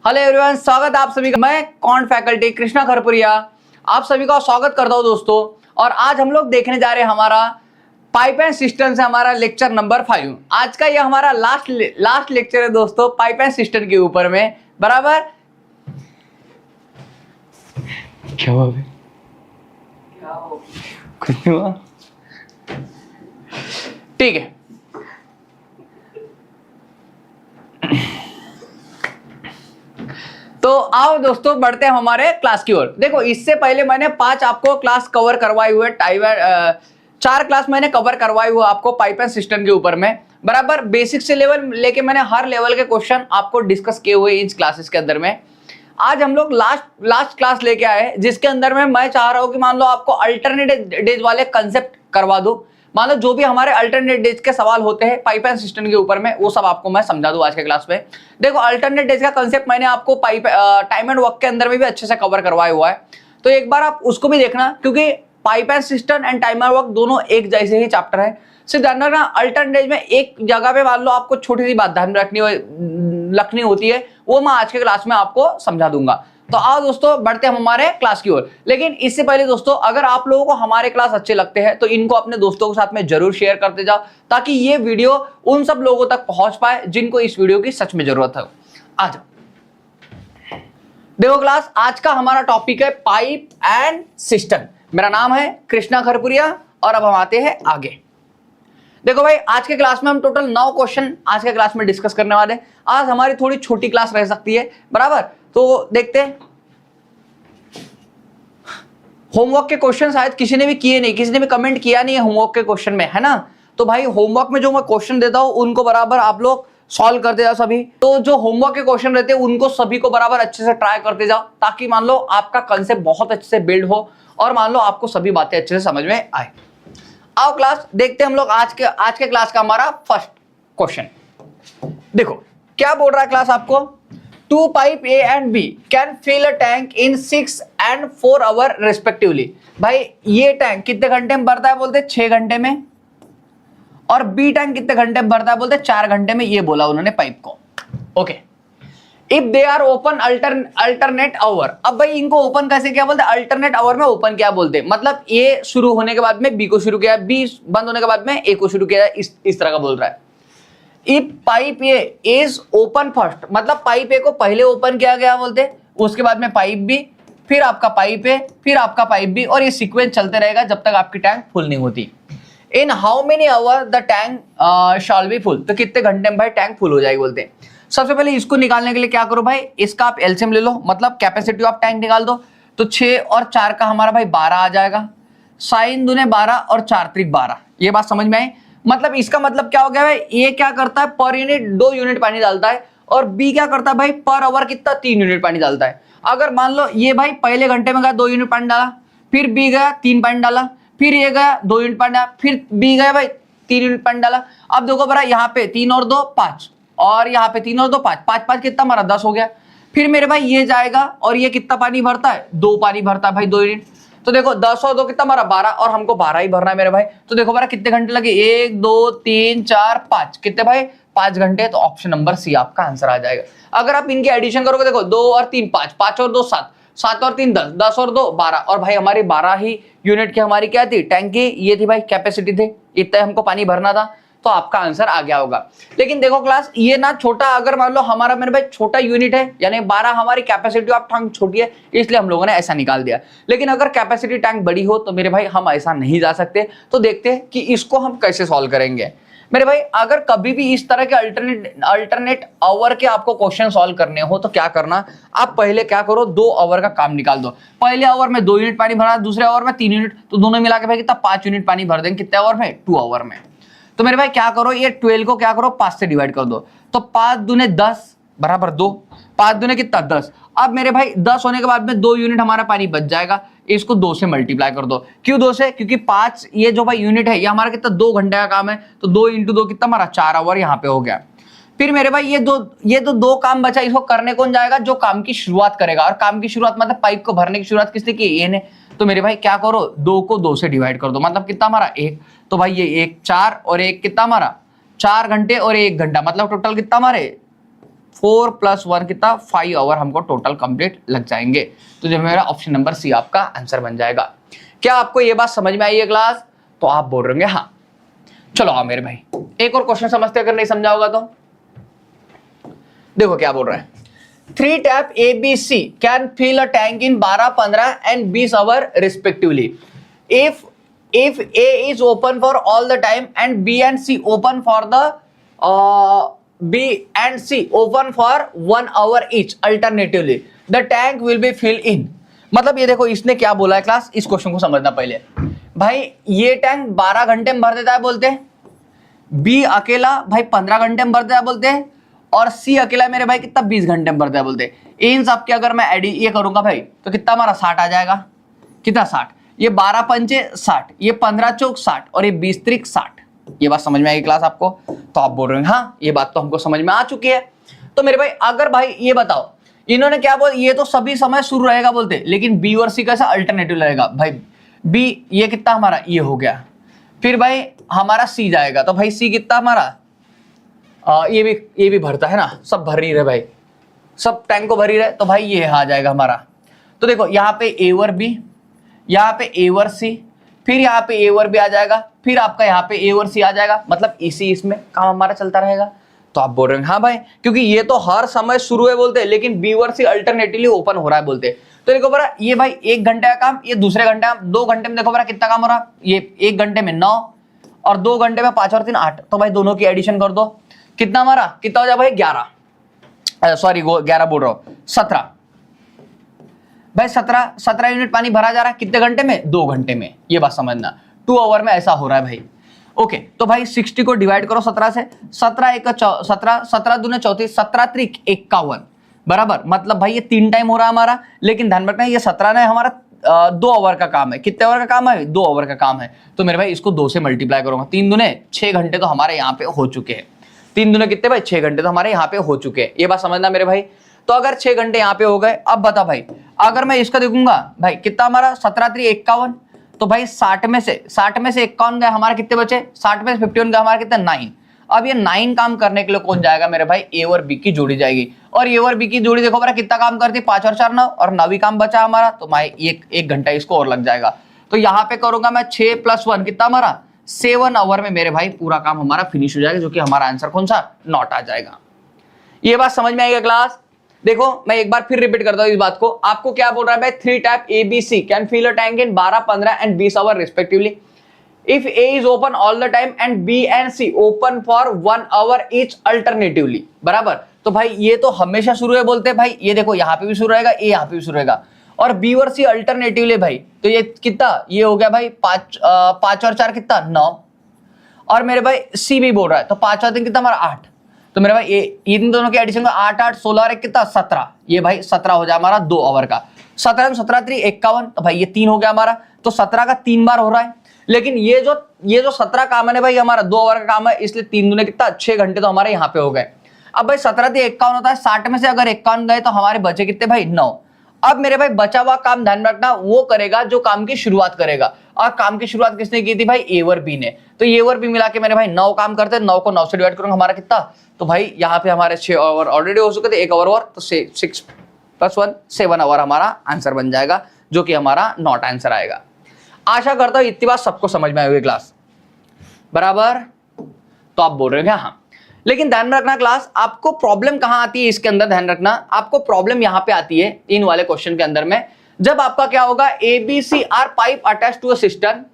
Hello everyone, स्वागत है आप सभी का। मैं कौन फैकल्टी कृष्णा खरपुरिया आप सभी का स्वागत करता हूं दोस्तों। और आज हम लोग देखने जा रहे हैं हमारा पाइप एंड सिस्टम से हमारा लेक्चर नंबर 5। आज का ये हमारा लास्ट लेक्चर है दोस्तों, पाइप एंड सिस्टम के ऊपर में। बराबर क्या हुआ अभी? कुछ नहीं हुआ। ठीक है, तो आओ दोस्तों बढ़ते हैं हमारे क्लास की ओर। देखो, इससे पहले मैंने 5 आपको क्लास कवर करवाए हुए, 4 क्लास मैंने कवर करवाए हुए आपको पाइप एंड सिस्टम के ऊपर में। बराबर बेसिक से लेवल लेके मैंने हर लेवल के क्वेश्चन आपको डिस्कस किए हुए इन क्लासेस के अंदर में। आज हम लोग लास्ट क्लास लेके आए, जिसके अंदर में मैं चाह रहा हूं कि मान लो आपको अल्टरनेट डेज वाले कंसेप्ट करवा दूं। मान लो जो भी हमारे अल्टरनेट डेज के सवाल होते हैं पाइप एंड सिस्टम के ऊपर में, वो सब आपको मैं समझा दूं आज के क्लास में। देखो, अल्टरनेट डेज का कंसेप्ट मैंने आपको टाइम एंड वर्क के अंदर में भी अच्छे से कवर करवाया हुआ है, तो एक बार आप उसको भी देखना, क्योंकि pipe and system and time and work दोनों एक जैसे ही चैप्टर है। सिर्फ ध्यान रखना, अल्टरनेट में एक जगह पे मान लो आपको छोटी सी बात ध्यान रखनी होती है, वो मैं आज के क्लास में आपको समझा दूंगा। तो आओ दोस्तों बढ़ते हैं हमारे क्लास की ओर। लेकिन इससे पहले दोस्तों, अगर आप लोगों को हमारे क्लास अच्छे लगते हैं तो इनको अपने दोस्तों के साथ में जरूर शेयर करते जाओ, ताकि ये वीडियो उन सब लोगों तक पहुंच पाए जिनको इस वीडियो की सच में जरूरत है। आ जाओ। देखो क्लास, आज का हमारा टॉपिक है पाइप एंड सिस्टम। मेरा नाम है कृष्णा खरपुरिया और अब हम आते हैं आगे। देखो भाई, आज के क्लास में हम टोटल 9 क्वेश्चन आज के क्लास में डिस्कस करने वाले हैं। आज हमारी थोड़ी छोटी क्लास रह सकती है, बराबर। तो देखते हैं, होमवर्क के क्वेश्चन शायद किसी ने भी किए नहीं, किसी ने भी कमेंट किया नहीं है होमवर्क के क्वेश्चन में, है ना। तो भाई होमवर्क में जो मैं क्वेश्चन देता हूं उनको बराबर आप लोग सॉल्व करते जाओ सभी। तो जो होमवर्क के क्वेश्चन रहते हैं उनको सभी को बराबर अच्छे से ट्राई करते जाओ, ताकि मान लो आपका कंसेप्ट बहुत अच्छे से बिल्ड हो और मान लो आपको सभी बातें अच्छे से समझ में आए। आओ क्लास देखते हैं हम लोग आज के क्लास का हमारा फर्स्ट क्वेश्चन। देखो क्या बोल रहा है क्लास आपको, 2 pipe A and B can fill a tank in 6 and 4 hour respectively. भाई ये टैंक कितने घंटे में भरता है, बोलते 6 घंटे में, और बी टैंक कितने घंटे में भरता है, बोलते 4 घंटे में। ये बोला उन्होंने पाइप को। Okay, if they are open alternate hour. अब भाई इनको ओपन कैसे किया बोलते, अल्टरनेट आवर में ओपन क्या बोलते, मतलब ए शुरू होने के बाद में बी को शुरू किया, बी बंद होने के बाद में ए को शुरू किया, इस तरह का बोल रहा है। If pipe A is open first, मतलब पाइप ए को पहले ओपन किया गया बोलते, उसके बाद में पाइप बी, फिर आपका पाइप ए, फिर आपका पाइप बी, और ये सीक्वेंस चलते रहेगा जब तक आपकी टैंक फुल नहीं होती। In how many hour the tank shall be full, तो कितने घंटे में भाई टैंक फुल हो जाएगी बोलते हैं। सबसे पहले इसको निकालने के लिए क्या करो भाई, इसका आप एलसीएम ले लो, मतलब कैपेसिटी ऑफ टैंक निकाल दो। तो 6 और 4 का हमारा भाई 12 आ जाएगा। साइन दूने 12 और 4 त्रिक 12। ये बात समझ में आई। मतलब इसका मतलब क्या हो गया भाई, ये क्या करता है पर यूनिट 2 यूनिट पानी डालता है, और बी क्या करता है भाई पर आवर कितना 3 यूनिट पानी डालता है। अगर मान लो ये भाई पहले घंटे में गया 2 यूनिट पानी डाला, फिर बी गया 3 पानी डाला, फिर ये गया 2 यूनिट पानी डाला, फिर बी गया भाई 3 यूनिट पानी डाला। अब देखो बड़ा, यहाँ पे 3 और 2 5, और यहाँ पे 3 और 2 5, 5 5 कितना हमारा 10 हो गया। फिर मेरे भाई ये जाएगा और ये कितना पानी भरता है, 2 पानी भरता है भाई 2 यूनिट। तो देखो 10 और 2 कितना हमारा 12, और हमको 12 ही भरना है मेरे भाई। तो देखो बड़ा कितने घंटे लगे, 1 2 3 4 5, कितने भाई 5 घंटे। तो ऑप्शन नंबर सी आपका आंसर आ जाएगा। अगर आप इनके एडिशन करोगे, देखो 2 और 3 5, 5 और 2 7, 7 और 3 10, 10 और 2 12, और भाई हमारी 12 ही यूनिट की हमारी क्या थी, टैंक की ये थी भाई कैपेसिटी थे, इतना हमको पानी भरना था। तो आपका आंसर आ गया होगा। लेकिन देखो क्लास, ये ना छोटा, अगर मान लो हमारा मेरे भाई छोटा यूनिट है, यानी 12 हमारी कैपेसिटी ऑफ टैंक छोटी है, इसलिए हम लोगों ने ऐसा निकाल दिया। लेकिन अगर कैपेसिटी टैंक बड़ी हो तो मेरे भाई हम ऐसा नहीं जा सकते। तो देखते हैं कि इसको हम कैसे सॉल्व करेंगे मेरे भाई। अगर कभी भी इस तरह के अल्टरनेट आवर के आपको क्वेश्चन सॉल्व करने हो तो क्या करना, आप पहले क्या करो, 2 आवर का काम निकाल दो। पहले आवर में 2 यूनिट पानी भरा, दूसरे आवर में 3 यूनिट, तो दोनों मिला के भाई कितना 5 यूनिट पानी भर देंगे, कितने आवर में, 2 आवर में। तो मेरे भाई क्या करो, ये 12 को क्या करो 5 से डिवाइड कर दो। तो 5 दूने 10 बराबर 2, 5 दूने कितना 10। अब मेरे भाई 10 होने के बाद में 2 यूनिट हमारा पानी बच जाएगा, इसको 2 से मल्टीप्लाई कर दो। क्यों 2 से, क्योंकि 5 ये जो भाई यूनिट है ये हमारा कितना 2 घंटे का काम है, तो 2 × 2 कितना हमारा 4 आवर यहाँ पे हो गया। फिर मेरे भाई ये तो 2 काम बचा, इसको करने कौन जाएगा, जो काम की शुरुआत करेगा। और काम की शुरुआत मतलब पाइप को भरने की शुरुआत किसने की, ये ने। तो मेरे भाई क्या करो, 2 को 2 से डिवाइड कर दो, मतलब कितना हमारा 1। तो भाई ये 1 4 और 1 कितना हमारा 4 घंटे और 1 घंटा, मतलब टोटल कितना हमारे 4 + 1 कितना 5 आवर हमको टोटल कंप्लीट लग जाएंगे। तो जो मेरा ऑप्शन नंबर सी आपका आंसर बन जाएगा। क्या आपको ये बात समझ में आई है क्लास? तो आप बोल रहे होंगे हाँ। चलो आओ मेरे भाई एक और क्वेश्चन समझते, अगर नहीं समझा होगा तो देखो क्या बोल रहा है। 3 tap ABC can fill a tank in 12, 15 and 20 hours respectively. If A is open for all the time and B and C open for the B and C open for 1 hour each alternatively, the tank will be filled in. मतलब ये देखो इसने क्या बोला है class, इस question को समझना पहले भाई। ये टैंक 12 घंटे में भर देता है बोलते हैं, बी अकेला भाई 15 घंटे में भर देता है बोलते हैं, और सी अकेला मेरे भाई कितना 20 घंटे में भरता है बोलते हैं। इन सब के अगर मैं ये करूंगा भाई तो कितना हमारा 60 आ जाएगा। कितना 60? ये 12 पंचे 60, ये 15 चौक 60 और ये 20 त्रिक 60। ये बात समझ में आएगी क्लास आपको? तो आप बोल रहे हैं हाँ ये बात तो हमको समझ में आ चुकी है। तो मेरे भाई अगर भाई ये बताओ इन्होंने क्या बोल, ये तो सभी समय शुरू रहेगा बोलते, लेकिन बी और सी कैसा अल्टरनेटिव रहेगा भाई। बी ये कितना हमारा ये हो गया, फिर भाई हमारा सी जाएगा तो भाई सी कितना हमारा ये भी भरता है ना, सब भर ही रहे भाई, सब टैंक को भर ही रहे, तो भाई ये आ जाएगा हमारा। तो देखो यहाँ पे ए और बी, यहाँ पे ए और सी, फिर यहाँ पे ए और बी आ जाएगा, फिर आपका यहाँ पे ए और सी आ जाएगा, मतलब इसी इसमें काम हमारा चलता रहेगा। तो आप बोल रहे हैं हाँ भाई, क्योंकि ये तो हर समय शुरू है बोलते हैं, लेकिन बी और सी अल्टरनेटिवली ओपन हो रहा है बोलते हैं। तो देखो बरा ये भाई 1 घंटे का काम, ये दूसरे घंटे 2 घंटे में देखो बरा कितना काम हो रहा है। ये 1 घंटे में 9 और 2 घंटे में 5 और 3 8, तो भाई दोनों की एडिशन कर दो, कितना हमारा कितना हो जाए भाई 11, सॉरी 11 बोल रहा हूं 17 भाई। 17 यूनिट पानी भरा जा रहा है कितने घंटे में? 2 घंटे में। ये बात समझना 2 आवर में ऐसा हो रहा है भाई। ओके तो भाई 60 को डिवाइड करो 17 से, 17 1 17, 17 दूने 34, 17 त्रिक 51 बराबर, मतलब भाई ये 3 टाइम हो रहा है हमारा। लेकिन ध्यान रखना ये 17 ने हमारा 2 आवर का काम है। कितने आवर का काम है? 2 आवर का काम है। तो मेरे भाई इसको 2 से मल्टीप्लाई करूंगा, 3 दूने 6 घंटे तो हमारे यहाँ पे हो चुके हैं। 3 दूने कितने भाई? 6 घंटे तो हमारे यहाँ पे हो चुके हैं। ये बात समझना मेरे भाई। तो अगर 6 घंटे यहाँ पे हो गए, अब बता भाई अगर मैं इसका देखूंगा भाई कितना हमारा 17 3 51, तो भाई 60 में से 51 गए, हमारे कितने बचे? 60 में से 51 गए, हमारे कितने 9। अब ये 9 काम करने के लिए कौन जाएगा मेरे भाई? ए और बी की जोड़ी जाएगी, और ए और बी की जोड़ी देखो मेरा कितना काम करती है? 5 और 4 9, और 9 काम बचा हमारा, तो भाई 1 घंटा इसको और लग जाएगा। तो यहाँ पे करूंगा मैं 6 + 1 कितना हमारा 7 आवर में मेरे भाई पूरा काम हमारा फिनिश हो जाएगा, जो कि हमारा आंसर कौन सा? नॉट आ जाएगा। ये बात समझ में आएगा क्लास? देखो मैं एक बार फिर रिपीट करता हूं इस बात को। आपको क्या बोल रहा है भाई? 3 tap ABC can fill a tank in 12, 15 and 20 hour respectively. If A is open all the time and B and C open for 1 hour each alternatively, बराबर। तो भाई ये तो हमेशा शुरू है बोलते हैं भाई। ये देखो यहाँ पे भी शुरू रहेगा, A यहाँ पे भी शुरू रहेगा, और B और C अल्टरनेटिवली भाई। तो ये कितना ये हो गया भाई 5 और 4 कितना 9, और मेरे भाई C भी बोल रहा है, तो 5 और 3 कितना हमारा 8। तो मेरे भाई इन दोनों के एडिशन का 8 8 16 और 1 कितना 17। ये भाई 17 हो जाए हमारा 2 आवर का। 17 में 17 3 51, तो भाई ये 3 हो गया हमारा। तो 17 का 3 बार हो रहा है, लेकिन ये जो 17 काम है ना भाई हमारा 2 आवर का काम है, इसलिए 3 दूने कितना 6 घंटे तो हमारे यहाँ पे हो गए। अब भाई 17 3 51 होता है, 60 में से अगर 51 गए तो हमारे बचे कितने भाई 9। अब मेरे भाई बचा हुआ काम ध्यान रखना वो करेगा जो काम की शुरुआत करेगा, और काम की शुरुआत किसने की थी भाई? ए और बी ने। तो ए और बी मिला के मेरे भाई 9 काम करते हैं, 9 को 9 से डिवाइड करूंगा, हमारा कितना? तो भाई यहाँ पे हमारे 6 आवर ऑलरेडी हो चुके थे, 1 आवर और, तो 6 + 1 7 आवर हमारा आंसर बन जाएगा, जो कि हमारा नॉट आंसर आएगा। आशा करता हूं इतनी बात सबको समझ में आई होगी क्लास, बराबर। तो आप बोल रहे हैं हाँ, लेकिन ध्यान रखना क्लास आपको प्रॉब्लम कहां आती है इसके अंदर? ध्यान रखना आपको प्रॉब्लम यहां पे आती है इन वाले क्वेश्चन के अंदर में, जब आपका क्या होगा? ABC are pipe attach to a system,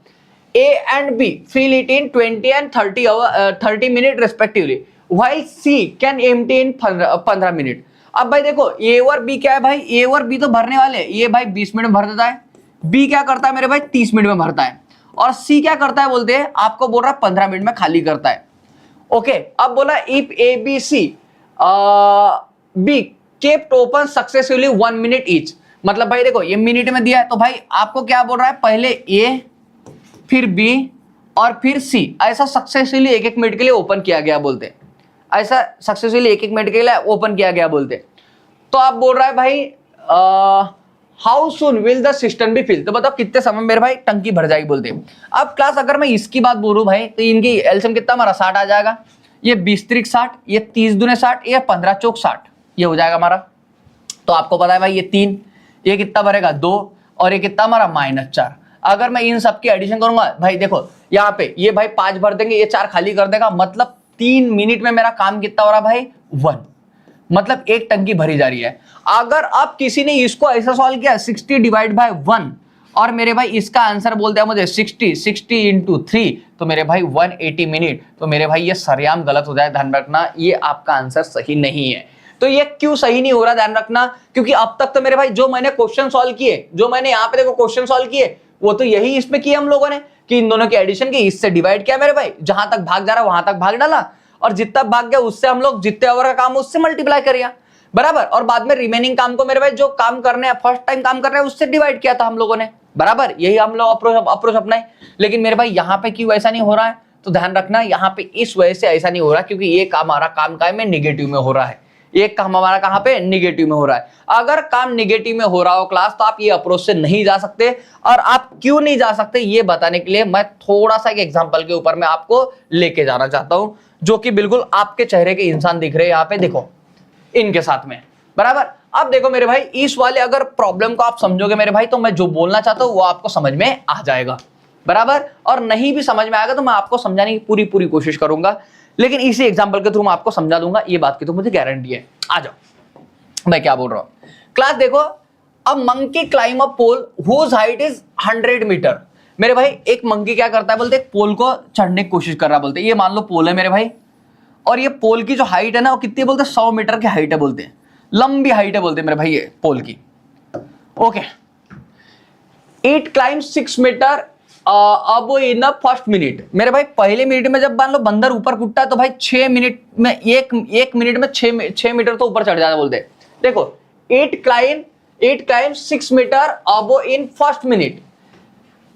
A and B fill it in 20 and 30 minutes respectively, while C can empty in 15 minute. अब भाई देखो A और B क्या है भाई? A और B तो भरने वाले, ये भाई 20 मिनट में भर देता है, B क्या करता है मेरे भाई 30 मिनट में भरता है, और C क्या करता है बोलते हैं? आपको बोल रहा है 15 मिनट में खाली करता है। ओके अब बोला if ABC B kept open successively 1 minute each, मतलब भाई देखो ये मिनट में दिया है, तो भाई आपको क्या बोल रहा है? पहले A फिर B और फिर C ऐसा सक्सेसफुली 1 मिनट के लिए ओपन किया गया बोलते, ऐसा सक्सेसफुली 1 मिनट के लिए ओपन किया गया बोलते। तो आप बोल रहा है भाई how soon will the system be fill, तो बताओ कितने समय मेरे भाई टंकी भर जाएगी बोलते। अब क्लास अगर मैं इसकी बात बोलूं भाई तो इनकी एलसीएम कितना हमारा 60 आ जाएगा, ये 20 त्रिक 60, ये 30 दूने 60, ये 15 चौक 60, ये हो जाएगा हमारा। तो आपको पता है भाई ये 3, ये कितना भरेगा 2, और ये कितना हमारा -4। अगर मैं इन सब की एडिशन करूंगा भाई, देखो यहाँ पे ये भाई 5 भर देंगे, ये 4 खाली कर देगा, मतलब 3 मिनट में मेरा काम कितना हो रहा भाई 1, मतलब एक टंकी भरी जा रही है। अगर आप किसी ने इसको ऐसा सॉल्व किया 60 डिवाइड बाय 1, और मेरे भाई इसका आंसर बोल दिया मुझे 60 इंटू 3, तो मेरे भाई 180 मिनट, तो मेरे भाई ये सरेआम गलत हो जाए, ध्यान रखना ये आपका आंसर सही नहीं है। तो ये क्यों सही नहीं हो रहा ध्यान रखना, क्योंकि अब तक तो मेरे भाई जो मैंने क्वेश्चन सॉल्व किए, जो मैंने यहाँ पे देखो क्वेश्चन सॉल्व किए, वो तो यही इसमें किए हम लोगों ने कि इन दोनों की एडिशन की, इससे डिवाइड किया मेरे भाई, जहां तक भाग जा रहा वहां तक भाग डाला, और जितना भाग गया उससे हम लोग जितने ओवर का काम उससे मल्टीप्लाई करिए, बराबर। और बाद में रिमेनिंग काम को मेरे भाई जो काम करने हैं, फर्स्ट टाइम काम कर रहे हैं, उससे डिवाइड किया था हम लोगों ने, बराबर। यही हम लोग अप्रोच अपनाए। लेकिन मेरे भाई यहाँ पे क्यों ऐसा नहीं हो रहा है, तो ध्यान रखना यहाँ पे इस वजह से ऐसा नहीं हो रहा, क्योंकि ये काम हमारा काम का में निगेटिव में हो रहा है, एक काम हमारा कहां पे निगेटिव में हो रहा है। अगर काम निगेटिव में हो रहा हो क्लास, तो आप ये अप्रोच से नहीं जा सकते। और आप क्यों नहीं जा सकते ये बताने के लिए मैं थोड़ा सा एक एग्जांपल के ऊपर मैं आपको लेके जाना चाहता हूं, जो कि बिल्कुल आपके चेहरे के इंसान दिख रहे हैं यहाँ पे, देखो इनके साथ में, बराबर। अब देखो मेरे भाई इस वाले अगर प्रॉब्लम को आप समझोगे मेरे भाई, तो मैं जो बोलना चाहता हूं वो आपको समझ में आ जाएगा, बराबर। और नहीं भी समझ में आएगा तो मैं आपको समझाने की पूरी कोशिश करूंगा, लेकिन इसी एग्जांपल के थ्रू मैं आपको समझा दूंगा, ये बात की तो मुझे गारंटी है। आ जाओ मैं क्या बोल रहा हूं क्लास, देखो अब monkey climb a pole whose height is 100 meter. मेरे भाई एक मंकी क्या करता है, बोलते एक पोल को चढ़ने की कोशिश कर रहा, बोलते ये मान लो पोल है मेरे भाई, और ये पोल की जो हाइट है ना वो कितनी बोलते 100 मीटर की हाइट है, बोलते हैं लंबी हाइट है, बोलते मेरे भाई ये पोल की। Okay, it climb 6 meter above in the first minute. मेरे भाई पहले मिनट में जब मान लो बंदर ऊपर कूदता है, तो भाई 6 मिनट में एक मिनट में 6 मीटर तो ऊपर चढ़ जाता बोलते। देखो it climb 6 meter above in first minute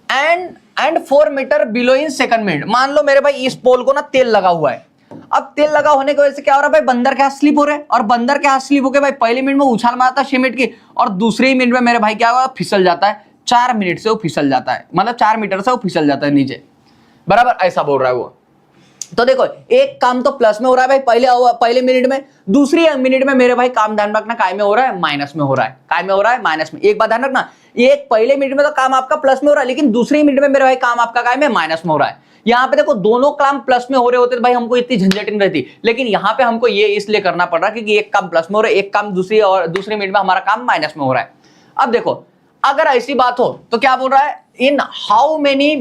and 4 meter below in second minute. मान लो मेरे भाई इस पोल को ना तेल लगा हुआ है, अब तेल लगा होने की वजह से क्या हो रहा है भाई, बंदर के हाथ स्लिप हो रहे हैं, और बंदर के हाथ स्लिप होकर भाई पहले मिनट में उछाल मारता है 6 मिनट की, और दूसरे ही मिनट में मेरे भाई क्या हुआ, फिसल जाता है 4 मिनट से वो फिसल जाता है, मतलब 4 मीटर से वो फिसल जाता है नीचे, बराबर ऐसा बोल रहा है वो। तो देखो एक काम तो प्लस में हो रहा है भाई पहले मिनट में, दूसरी मिनट में मेरे भाई काम ध्यान रखना काय में हो रहा है, माइनस में हो रहा है, काय में हो रहा है माइनस में। एक बात ध्यान रखना, एक पहले मिनट में तो काम आपका प्लस में हो रहा है, लेकिन दूसरी मिनट में मेरे भाई काम आपका काय में माइनस में हो रहा है। यहाँ पे देखो दोनों काम प्लस में हो रहे होते तो भाई हमको इतनी झंझट नहीं रहती, लेकिन यहाँ पे हमको ये इसलिए करना पड़ रहा है क्योंकि एक काम प्लस में हो रहा है, एक काम दूसरी मिनट में हमारा काम माइनस में हो रहा है। अब देखो अगर ऐसी बात हो तो क्या बोल रहा है, in how many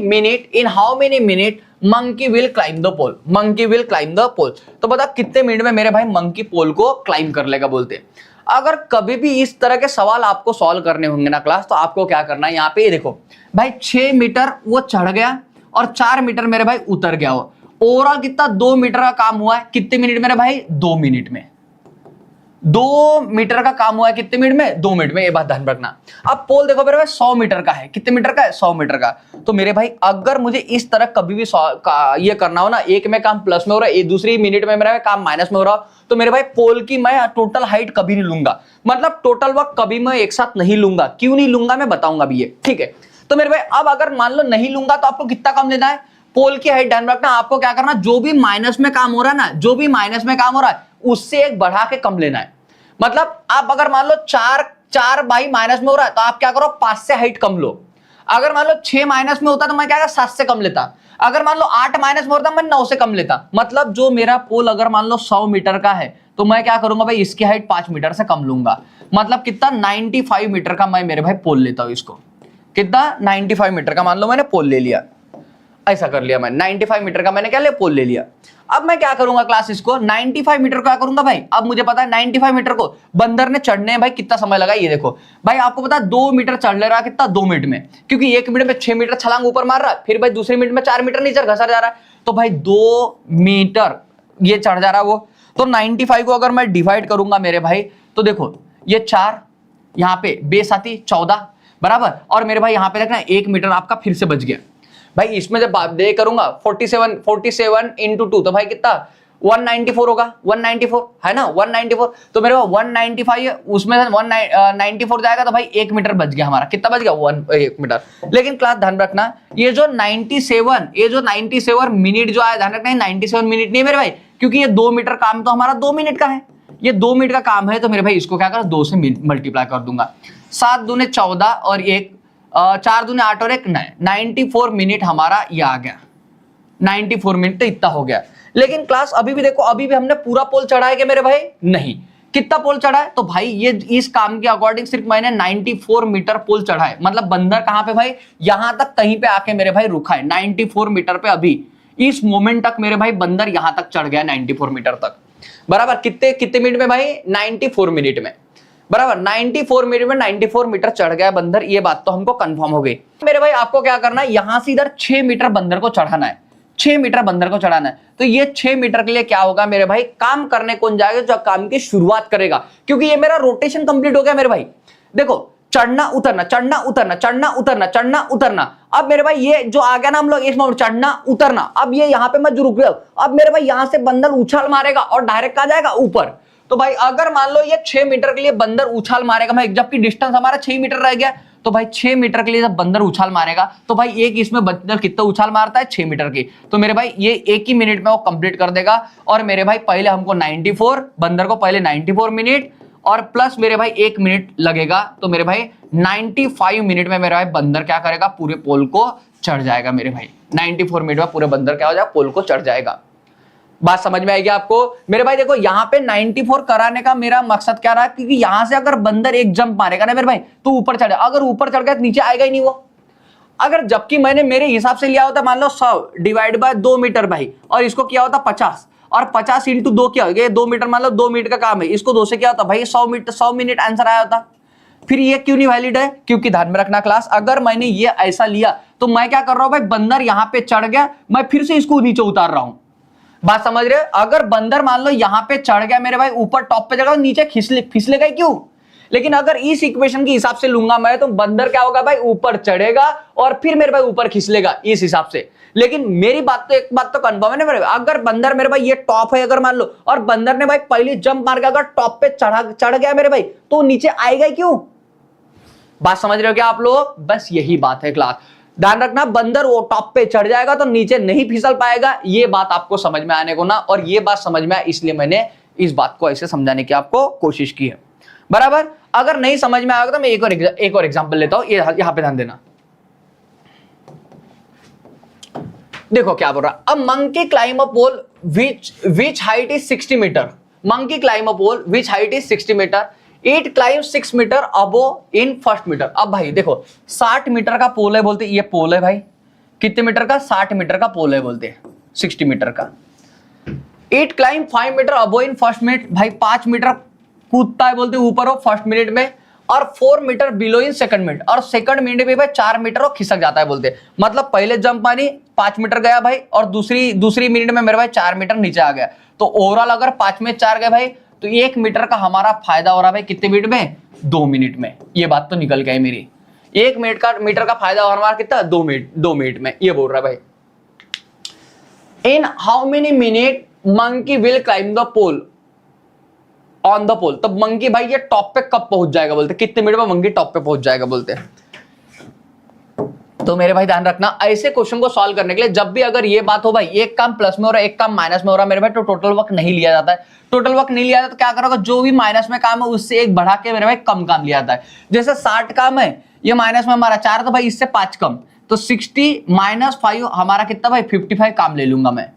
minute monkey will climb the pole, monkey will climb the pole. तो बता कितने मिनट में मेरे भाई मंकी पोल को क्लाइम कर लेगा बोलते। अगर कभी भी इस तरह के सवाल आपको सॉल्व करने होंगे ना क्लास, तो आपको क्या करना है, यहाँ पे देखो भाई 6 मीटर वो चढ़ गया और 4 मीटर मेरे भाई उतर गया हो, ओवरऑल कितना 2 मीटर का काम हुआ है, कितने मिनट मेरे भाई 2 मिनट में, 2 मीटर का काम हुआ है कितने मिनट में, 2 मिनट में, ये बात ध्यान रखना। अब पोल देखो मेरे भाई 100 मीटर का है, कितने मीटर का है, 100 मीटर का। तो मेरे भाई अगर मुझे इस तरह कभी भी ये करना हो ना, एक में काम प्लस में हो रहा है, दूसरी मिनट में मेरा काम माइनस में हो रहा हो, तो मेरे भाई पोल की मैं टोटल हाइट कभी नहीं लूंगा, मतलब टोटल वर्क कभी मैं एक साथ नहीं लूंगा। क्यों नहीं लूंगा मैं बताऊंगा भी ये, ठीक है। तो मेरे भाई अब अगर मान लो नहीं लूंगा तो आपको कितना कम लेना है, पोल की हाइट ध्यान रखना। आपको क्या करना, जो भी माइनस में काम हो रहा है ना, जो भी माइनस में काम हो रहा है उससे एक बढ़ा के कम लेना है। मतलब आप अगर मान लो 4 बाई माइनस में हो रहा है तो आप क्या करो 5 से हाइट कम लो। अगर मान लो 6 माइनस में होता तो मैं क्या 7 से कम लेता। अगर मान लो 8 माइनस में होता मैं 9 से कम लेता। मतलब जो मेरा पोल अगर मान लो 100 मीटर का है तो मैं क्या करूंगा भाई, इसकी हाइट 5 मीटर से कम लूंगा। मतलब कितना 95 मीटर का मैं मेरे भाई पोल लेता हूं। इसको कितना 95 मीटर का मान लो मैंने पोल ले लिया, ऐसा कर लिया मैं 95 मीटर का मैंने क्या लिया, पोल ले लिया। अब मैं क्या करूंगा क्लास, इसको 95 मीटर को क्या करूंगा भाई, अब मुझे पता है 95 मीटर को बंदर ने चढ़ने भाई कितना समय लगा। ये देखो भाई आपको पता है 2 मीटर चढ़ ले रहा कितना, 2 मिनट में, क्योंकि एक मिनट में 6 मीटर छलांग ऊपर मार रहा है, फिर भाई दूसरे मिनट में 4 मीटर नीचे घसर जा रहा है, तो भाई 2 मीटर ये चढ़ जा रहा है वो। तो 95 को अगर मैं डिवाइड करूंगा मेरे भाई, तो देखो ये 4 यहाँ पे बेस आती 14 बराबर, और मेरे भाई यहाँ पे देखना 1 मीटर आपका फिर से बच गया भाई। इसमें जब दे करूंगा 47 इंटू 2 तो भाई कितना 194 होगा, 194 है ना, 194। तो मेरे को 195 उसमें से 194 जाएगा तो भाई 1 मीटर बच गया हमारा, कितना बच गया 1 मीटर। लेकिन क्लास ध्यान रखना ये जो 97 मिनट जो आया ध्यान रखना 97 मिनट नहीं मेरे भाई, क्योंकि ये 2 मीटर काम तो हमारा 2 मिनट का है, ये 2 मिनट का काम है, तो मेरे भाई इसको क्या कर 2 से मल्टीप्लाई कर दूंगा। 7 दूने 14 और 1 4 दूने 8 और 1 9, 94 मिनट हमारा ये आ गया। 94 मिनट तो इतना हो गया। लेकिन क्लास अभी भी देखो, अभी भी हमने पूरा पोल चढ़ा है क्या मेरे भाई? नहीं। कितना पोल चढ़ा है? तो भाई ये इस काम के अकॉर्डिंग सिर्फ मैंने 94 मीटर पोल चढ़ा है। मतलब बंदर कहां पे भाई? यहां तक कहीं पे आके मेरे भाई रुका है 94 मीटर पे। अभी इस मोमेंट तक मेरे भाई बंदर यहां तक चढ़ गया 94 मीटर तक। बराबर कितने कितने मिनट में भाई? 94 मिनट में। बराबर 94 मिनट में 94 मीटर चढ़ गया बंदर। ये बात तो हमको कंफर्म हो गई। मेरे भाई आपको क्या करना है, यहां से इधर 6 मीटर बंदर को चढ़ाना है। 6 मीटर बंदर को चढ़ाना है। तो ये 6 मीटर के लिए क्या होगा मेरे भाई? काम करने कौन जाएगा? जो काम की शुरुआत करेगा, क्योंकि ये मेरा रोटेशन कंप्लीट हो गया मेरे भाई। देखो चढ़ना उतरना, चढ़ना उतरना, चढ़ना उतरना, चढ़ना उतरना। अब मेरे भाई ये जो आ गया ना हम लोग इसमें चढ़ना उतरना, अब ये यहाँ पे मैं जो रुक गया, अब मेरे भाई यहां से बंदर उछाल मारेगा और डायरेक्ट कहां जाएगा? ऊपर। तो भाई अगर मान लो ये 6 मीटर के लिए बंदर उछाल मारेगा भाई, जबकि डिस्टेंस हमारा 6 मीटर रह गया, तो भाई 6 मीटर के लिए जब बंदर उछाल मारेगा तो भाई एक इसमें बंदर कितना उछाल मारता है? 6 मीटर की। तो मेरे भाई ये एक ही मिनट में वो कंप्लीट कर देगा। और मेरे भाई पहले हमको 94 बंदर को पहले 94 मिनट और प्लस मेरे भाई 1 मिनट लगेगा, तो मेरे भाई 95 मिनट में मेरे भाई बंदर क्या करेगा? पूरे पोल को चढ़ जाएगा मेरे भाई। 94 मिनट में पूरे बंदर क्या हो जाएगा? पोल को चढ़ जाएगा। बात समझ में आएगी आपको मेरे भाई? देखो यहाँ पे 94 कराने का मेरा मकसद क्या रहा, क्योंकि यहां से अगर बंदर एक जंप मारेगा ना मेरे भाई तो ऊपर चढ़ जाएगा। अगर ऊपर चढ़ गया तो नीचे आएगा ही नहीं वो। अगर जबकि मैंने मेरे हिसाब से लिया होता, मान लो 100 डिवाइड बाय 2 मीटर भाई, और इसको किया होता 50, और 50 इंटू 2 क्या हो गया? 2 मीटर, मान लो 2 मिनट का काम है, इसको 2 से क्या होता भाई? 100 मिनट आंसर आया होता। फिर ये क्यों नहीं वैलिड है? क्योंकि ध्यान में रखना क्लास, अगर मैंने ये ऐसा लिया तो मैं क्या कर रहा हूं भाई? बंदर यहां पे चढ़ गया, मैं फिर से इसको नीचे उतार रहा हूं। बात समझ रहे हो? अगर बंदर मान लो यहां पे चढ़ गया मेरे भाई, ऊपर टॉप पे जगह नीचे फिसलेगा क्यों? लेकिन अगर इस इक्वेशन के हिसाब से लूंगा मैं, तो बंदर क्या होगा भाई? ऊपर चढ़ेगा और फिर मेरे भाई ऊपर खिसलेगा इस हिसाब से। लेकिन मेरी बात तो एक बात तो कंफर्म है ना मेरे भाई, अगर बंदर मेरे भाई ये टॉप है अगर मान लो, और बंदर ने भाई पहली जंप मार के अगर टॉप पे चढ़ गया मेरे भाई, तो नीचे आएगा क्यों? बात समझ रहे हो क्या आप लोग? बस यही बात है क्लास। ध्यान रखना, बंदर वो टॉप पे चढ़ जाएगा तो नीचे नहीं फिसल पाएगा। ये बात आपको समझ में आने को ना, और ये बात समझ में आए इसलिए मैंने इस बात को ऐसे समझाने की आपको कोशिश की है। बराबर। अगर नहीं समझ में आएगा तो मैं एक और एग्जांपल लेता हूं, ये यहां पे ध्यान देना। देखो क्या बोल रहा, a monkey climb a pole which height is 60 meter. Monkey climb a pole which height is 60 meter, it climb 6 meter above in first meter. अब भाई देखो 60 मीटर का पोल है बोलते, ये पोल है भाई कितने मीटर का? 60 मीटर का पोल है बोलते, 60 मीटर का। It climb 5 meter above in first minute, भाई 5 मीटर कूदता है बोलते ऊपर हो फर्स्ट मिनट में, और 4 meter below in second minute, और सेकंड मिनट में भाई 4 मीटर और खिसक जाता है बोलते। मतलब पहले जंप मारी 5 मीटर गया भाई, और दूसरी मिनट में मेरे भाई 4 मीटर नीचे आ गया। तो ओवरऑल अगर 5 में 4 गए भाई, तो 1 मीटर का हमारा फायदा हो रहा है भाई कितने मिनट में? 2 मिनट में। ये बात तो निकल गई मेरी। 1 मीटर का फायदा हो रहा हमारा कितना? 2 मिनट में। ये बोल रहा है भाई। In how many minute monkey will climb the pole on the pole. तब मंकी भाई ये टॉप पे कब पहुंच जाएगा बोलते? कितने मिनट में मंकी टॉप पे पहुंच जाएगा बोलते? तो मेरे भाई ध्यान रखना, ऐसे क्वेश्चन को सॉल्व करने के लिए जब भी अगर ये बात हो भाई एक काम प्लस में हो रहा है एक काम माइनस में हो रहा है मेरे भाई, तो टोटल वर्क नहीं लिया जाता है। टोटल वर्क नहीं लिया जाता तो क्या करोगे? जो भी माइनस में काम है उससे 1 बढ़ा के मेरे भाई कम काम लिया जाता है। जैसे 60 काम है, ये माइनस में हमारा 4, तो भाई इससे 5 कम, तो 60 माइनस 5 हमारा कितना भाई? 55 काम ले लूंगा मैं।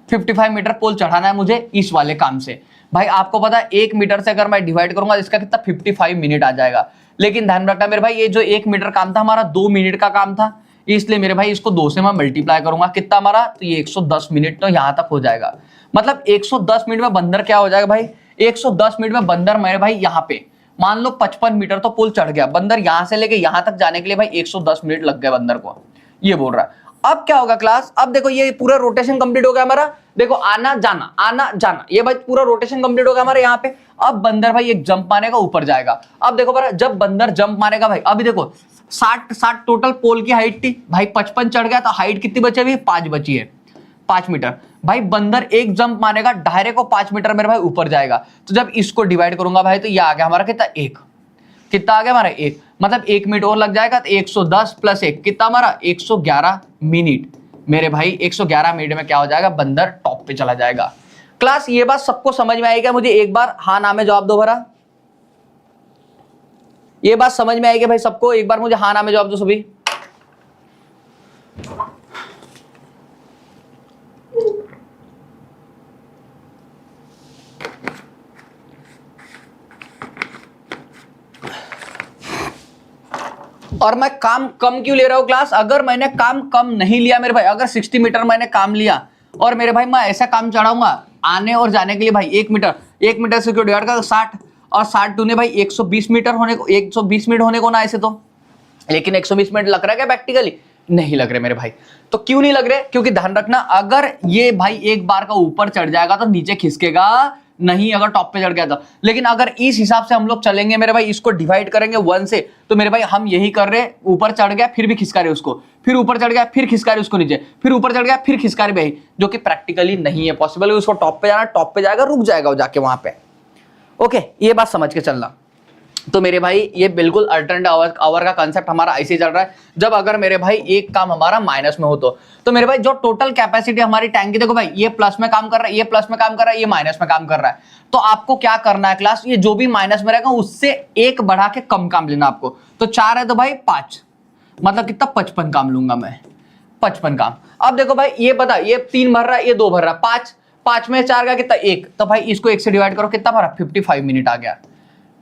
55 मीटर पोल चढ़ाना है मुझे इस वाले काम से। भाई आपको पता है 1 मीटर से अगर मैं डिवाइड करूंगा इसका कितना? 55 मिनट आ जाएगा। लेकिन ध्यान रखना मेरे भाई, ये जो 1 मीटर काम था हमारा 2 मिनट का काम था, इसलिए मेरे भाई इसको 2 से मैं मल्टीप्लाई करूंगा। कितना हमारा? तो ये 110 मिनट तो यहां तक हो जाएगा। मतलब 110 मिनट में बंदर क्या हो जाएगा भाई? 110 मिनट में बंदर मेरे भाई यहाँ पे मान लो 55 मीटर तो पुल चढ़ गया, बंदर यहां से लेके यहां तक जाने के लिए भाई 110 मिनट लग गए बंदर को। ये बोल रहा है। अब क्या होगा क्लास? अब देखो ये पूरा रोटेशन कंप्लीट हो गया हमारा। देखो आना जाना, ये भाई पूरा रोटेशन कंप्लीट हो गया हमारे यहाँ पे। अब बंदर भाई एक जंप मारेगा ऊपर जाएगा। अब देखो भाई जब बंदर जंप मारेगा भाई, अभी देखो 60 टोटल पोल की हाइट थी भाई, 55 चढ़ गया तो हाइट कितनी बची अभी? 5 बची है, 5 मीटर। भाई बंदर एक जंप मारेगा डायरेक्ट को 5 मीटर मेरे भाई ऊपर जाएगा। तो जब इसको डिवाइड करूंगा भाई तो ये आ गया हमारा कितना? 1। कितना आ गया हमारा? 1। मतलब 1 मिनट और लग जाएगा तो 110 प्लस 1 कितना हमारा? 111 मिनट मेरे भाई। 111 मिनट में क्या हो जाएगा? बंदर टॉप पे चला जाएगा। क्लास ये बात सबको समझ में आएगा? मुझे एक बार हाँ ना में जवाब दो भरा। ये बात समझ में आएगी भाई सबको? एक बार मुझे हाँ ना में जवाब दो सभी। और मैं काम कम क्यों ले रहा हूं क्लास? अगर मैंने काम कम नहीं लिया मेरे भाई, अगर 60 मीटर मैंने काम लिया और मेरे भाई मैं ऐसा काम चढ़ाऊंगा आने और जाने के लिए भाई 1 मीटर से क्यों डिवाइड कर 60 और 60 टूने भाई 120 मीटर होने को, 120 मिनट होने को ना ऐसे तो, लेकिन 120 मिनट लग रहा है क्या प्रैक्टिकली? नहीं लग रहे मेरे भाई। तो क्यों नहीं लग रहे? क्योंकि ध्यान रखना, अगर ये भाई एक बार का ऊपर चढ़ जाएगा तो नीचे खिसकेगा नहीं, अगर टॉप पे चढ़ गया तो। लेकिन अगर इस हिसाब से हम लोग चलेंगे मेरे भाई, इसको डिवाइड करेंगे 1 से, तो मेरे भाई हम यही कर रहे, ऊपर चढ़ गया फिर भी खिसका रहे उसको, फिर ऊपर चढ़ गया फिर खिसका रहे उसको नीचे, फिर ऊपर चढ़ गया फिर खिसका रहे भाई, जो कि प्रैक्टिकली नहीं है पॉसिबल। उसको टॉप पे जाना, टॉप पे जाएगा, रुक जाएगा वो जाके वहां पे। ओके, ये बात समझ के चलना। तो मेरे भाई ये बिल्कुल अल्टरनेट आवर का कांसेप्ट हमारा ऐसे ही चल रहा है। जब अगर मेरे भाई एक काम हमारा माइनस में हो तो मेरे भाई जो टोटल कैपेसिटी हमारी टैंक की, देखो भाई ये प्लस में काम कर रहा है, ये प्लस में काम कर रहा है, ये माइनस में काम कर रहा है, तो आपको क्या करना है क्लास? ये जो भी माइनस में रहेगा उससे एक बढ़ा के कम काम लेना आपको। तो 4 है तो भाई 5, मतलब कितना 55 काम लूंगा मैं, 55 काम। अब देखो भाई ये बता, ये 3 भर रहा है, ये 2 भर रहा है, 5 में 4 का कितना 1, तो भाई इसको 1 से डिवाइड करो, कितना भरा? 55 मिनट आ गया।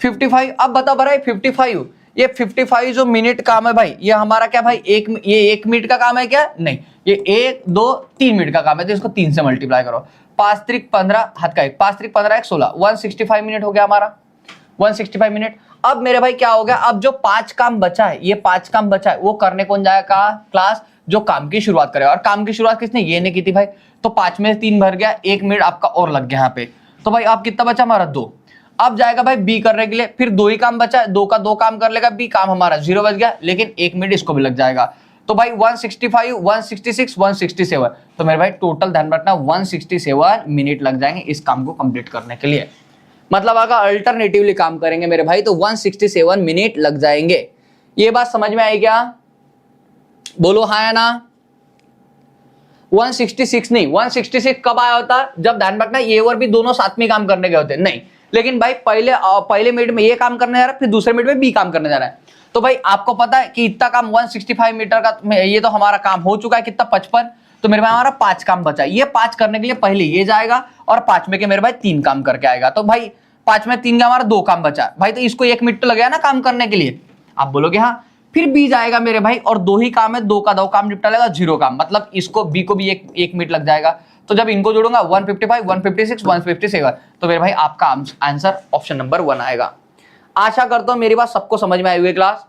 55। अब बता भरा 55, ये 55 जो मिनट काम है भाई, ये हमारा क्या भाई ये 1 मिनट का काम है क्या? नहीं, ये 1 2 3 मिनट का काम है, तो इसको 3 से मल्टीप्लाई करो। 5 त्रिक 15, हाथ का 5 त्रिक 15 1 16, 165 मिनट हो गया हमारा, 165 मिनट। अब मेरे भाई क्या हो गया? अब जो 5 काम बचा है, ये 5 काम बचा है, वो करने कौन जाएगा क्लास? जो काम की शुरुआत करेगा। और काम की शुरुआत किसने? ये ने की थी भाई। तो 5 में 3 भर गया, 1 मिनट आपका और लग गया यहाँ पे। तो भाई अब कितना बचा हमारा? 2। अब जाएगा भाई बी करने के लिए, फिर 2 ही काम बचा है, 2 का 2 काम कर लेगा बी, काम हमारा 0 बच गया, लेकिन 1 मिनट इसको भी लग जाएगा। तो भाई 165 166 167, तो मेरे भाई टोटल ध्यान रखना 167 मिनट लग जाएंगे इस काम को कंप्लीट करने के लिए। मतलब अगर अल्टरनेटिवली काम करेंगे मेरे भाई तो 167 मिनट लग जाएंगे। ये बात समझ में आई क्या? बोलो हाँ या ना। 166 नहीं, 166 कब आया होता? जब ध्यान रखना ये और भी दोनों साथ में काम करने गए होते। नहीं, लेकिन भाई पहले मिनट में ये काम करने जा रहा है, फिर दूसरे मिनट में बी काम करने जा रहा है। तो भाई आपको पता है कि इतना काम 165 मीटर का ये तो हमारा काम हो चुका है, कितना 55। तो मेरे भाई हमारा 5 काम बचा। ये 5 करने के लिए पहले ये जाएगा और 5 में के मेरे भाई 3 काम करके आएगा। तो भाई 5 में 3 का हमारा 2 काम बचा भाई, तो इसको 1 मिनट तो लगेगा ना काम करने के लिए। आप बोलोगे हाँ। फिर बी जाएगा मेरे भाई और 2 ही काम है, 2 का 2 काम निपटा लेगा, 0 काम, मतलब इसको बी को भी 1 मिनट लग जाएगा। तो जब इनको जोड़ूंगा 155 156 157, तो मेरे भाई आपका आंसर ऑप्शन नंबर 1 आएगा। आशा करता हूं मेरी बात सबको समझ में आई हुई क्लास।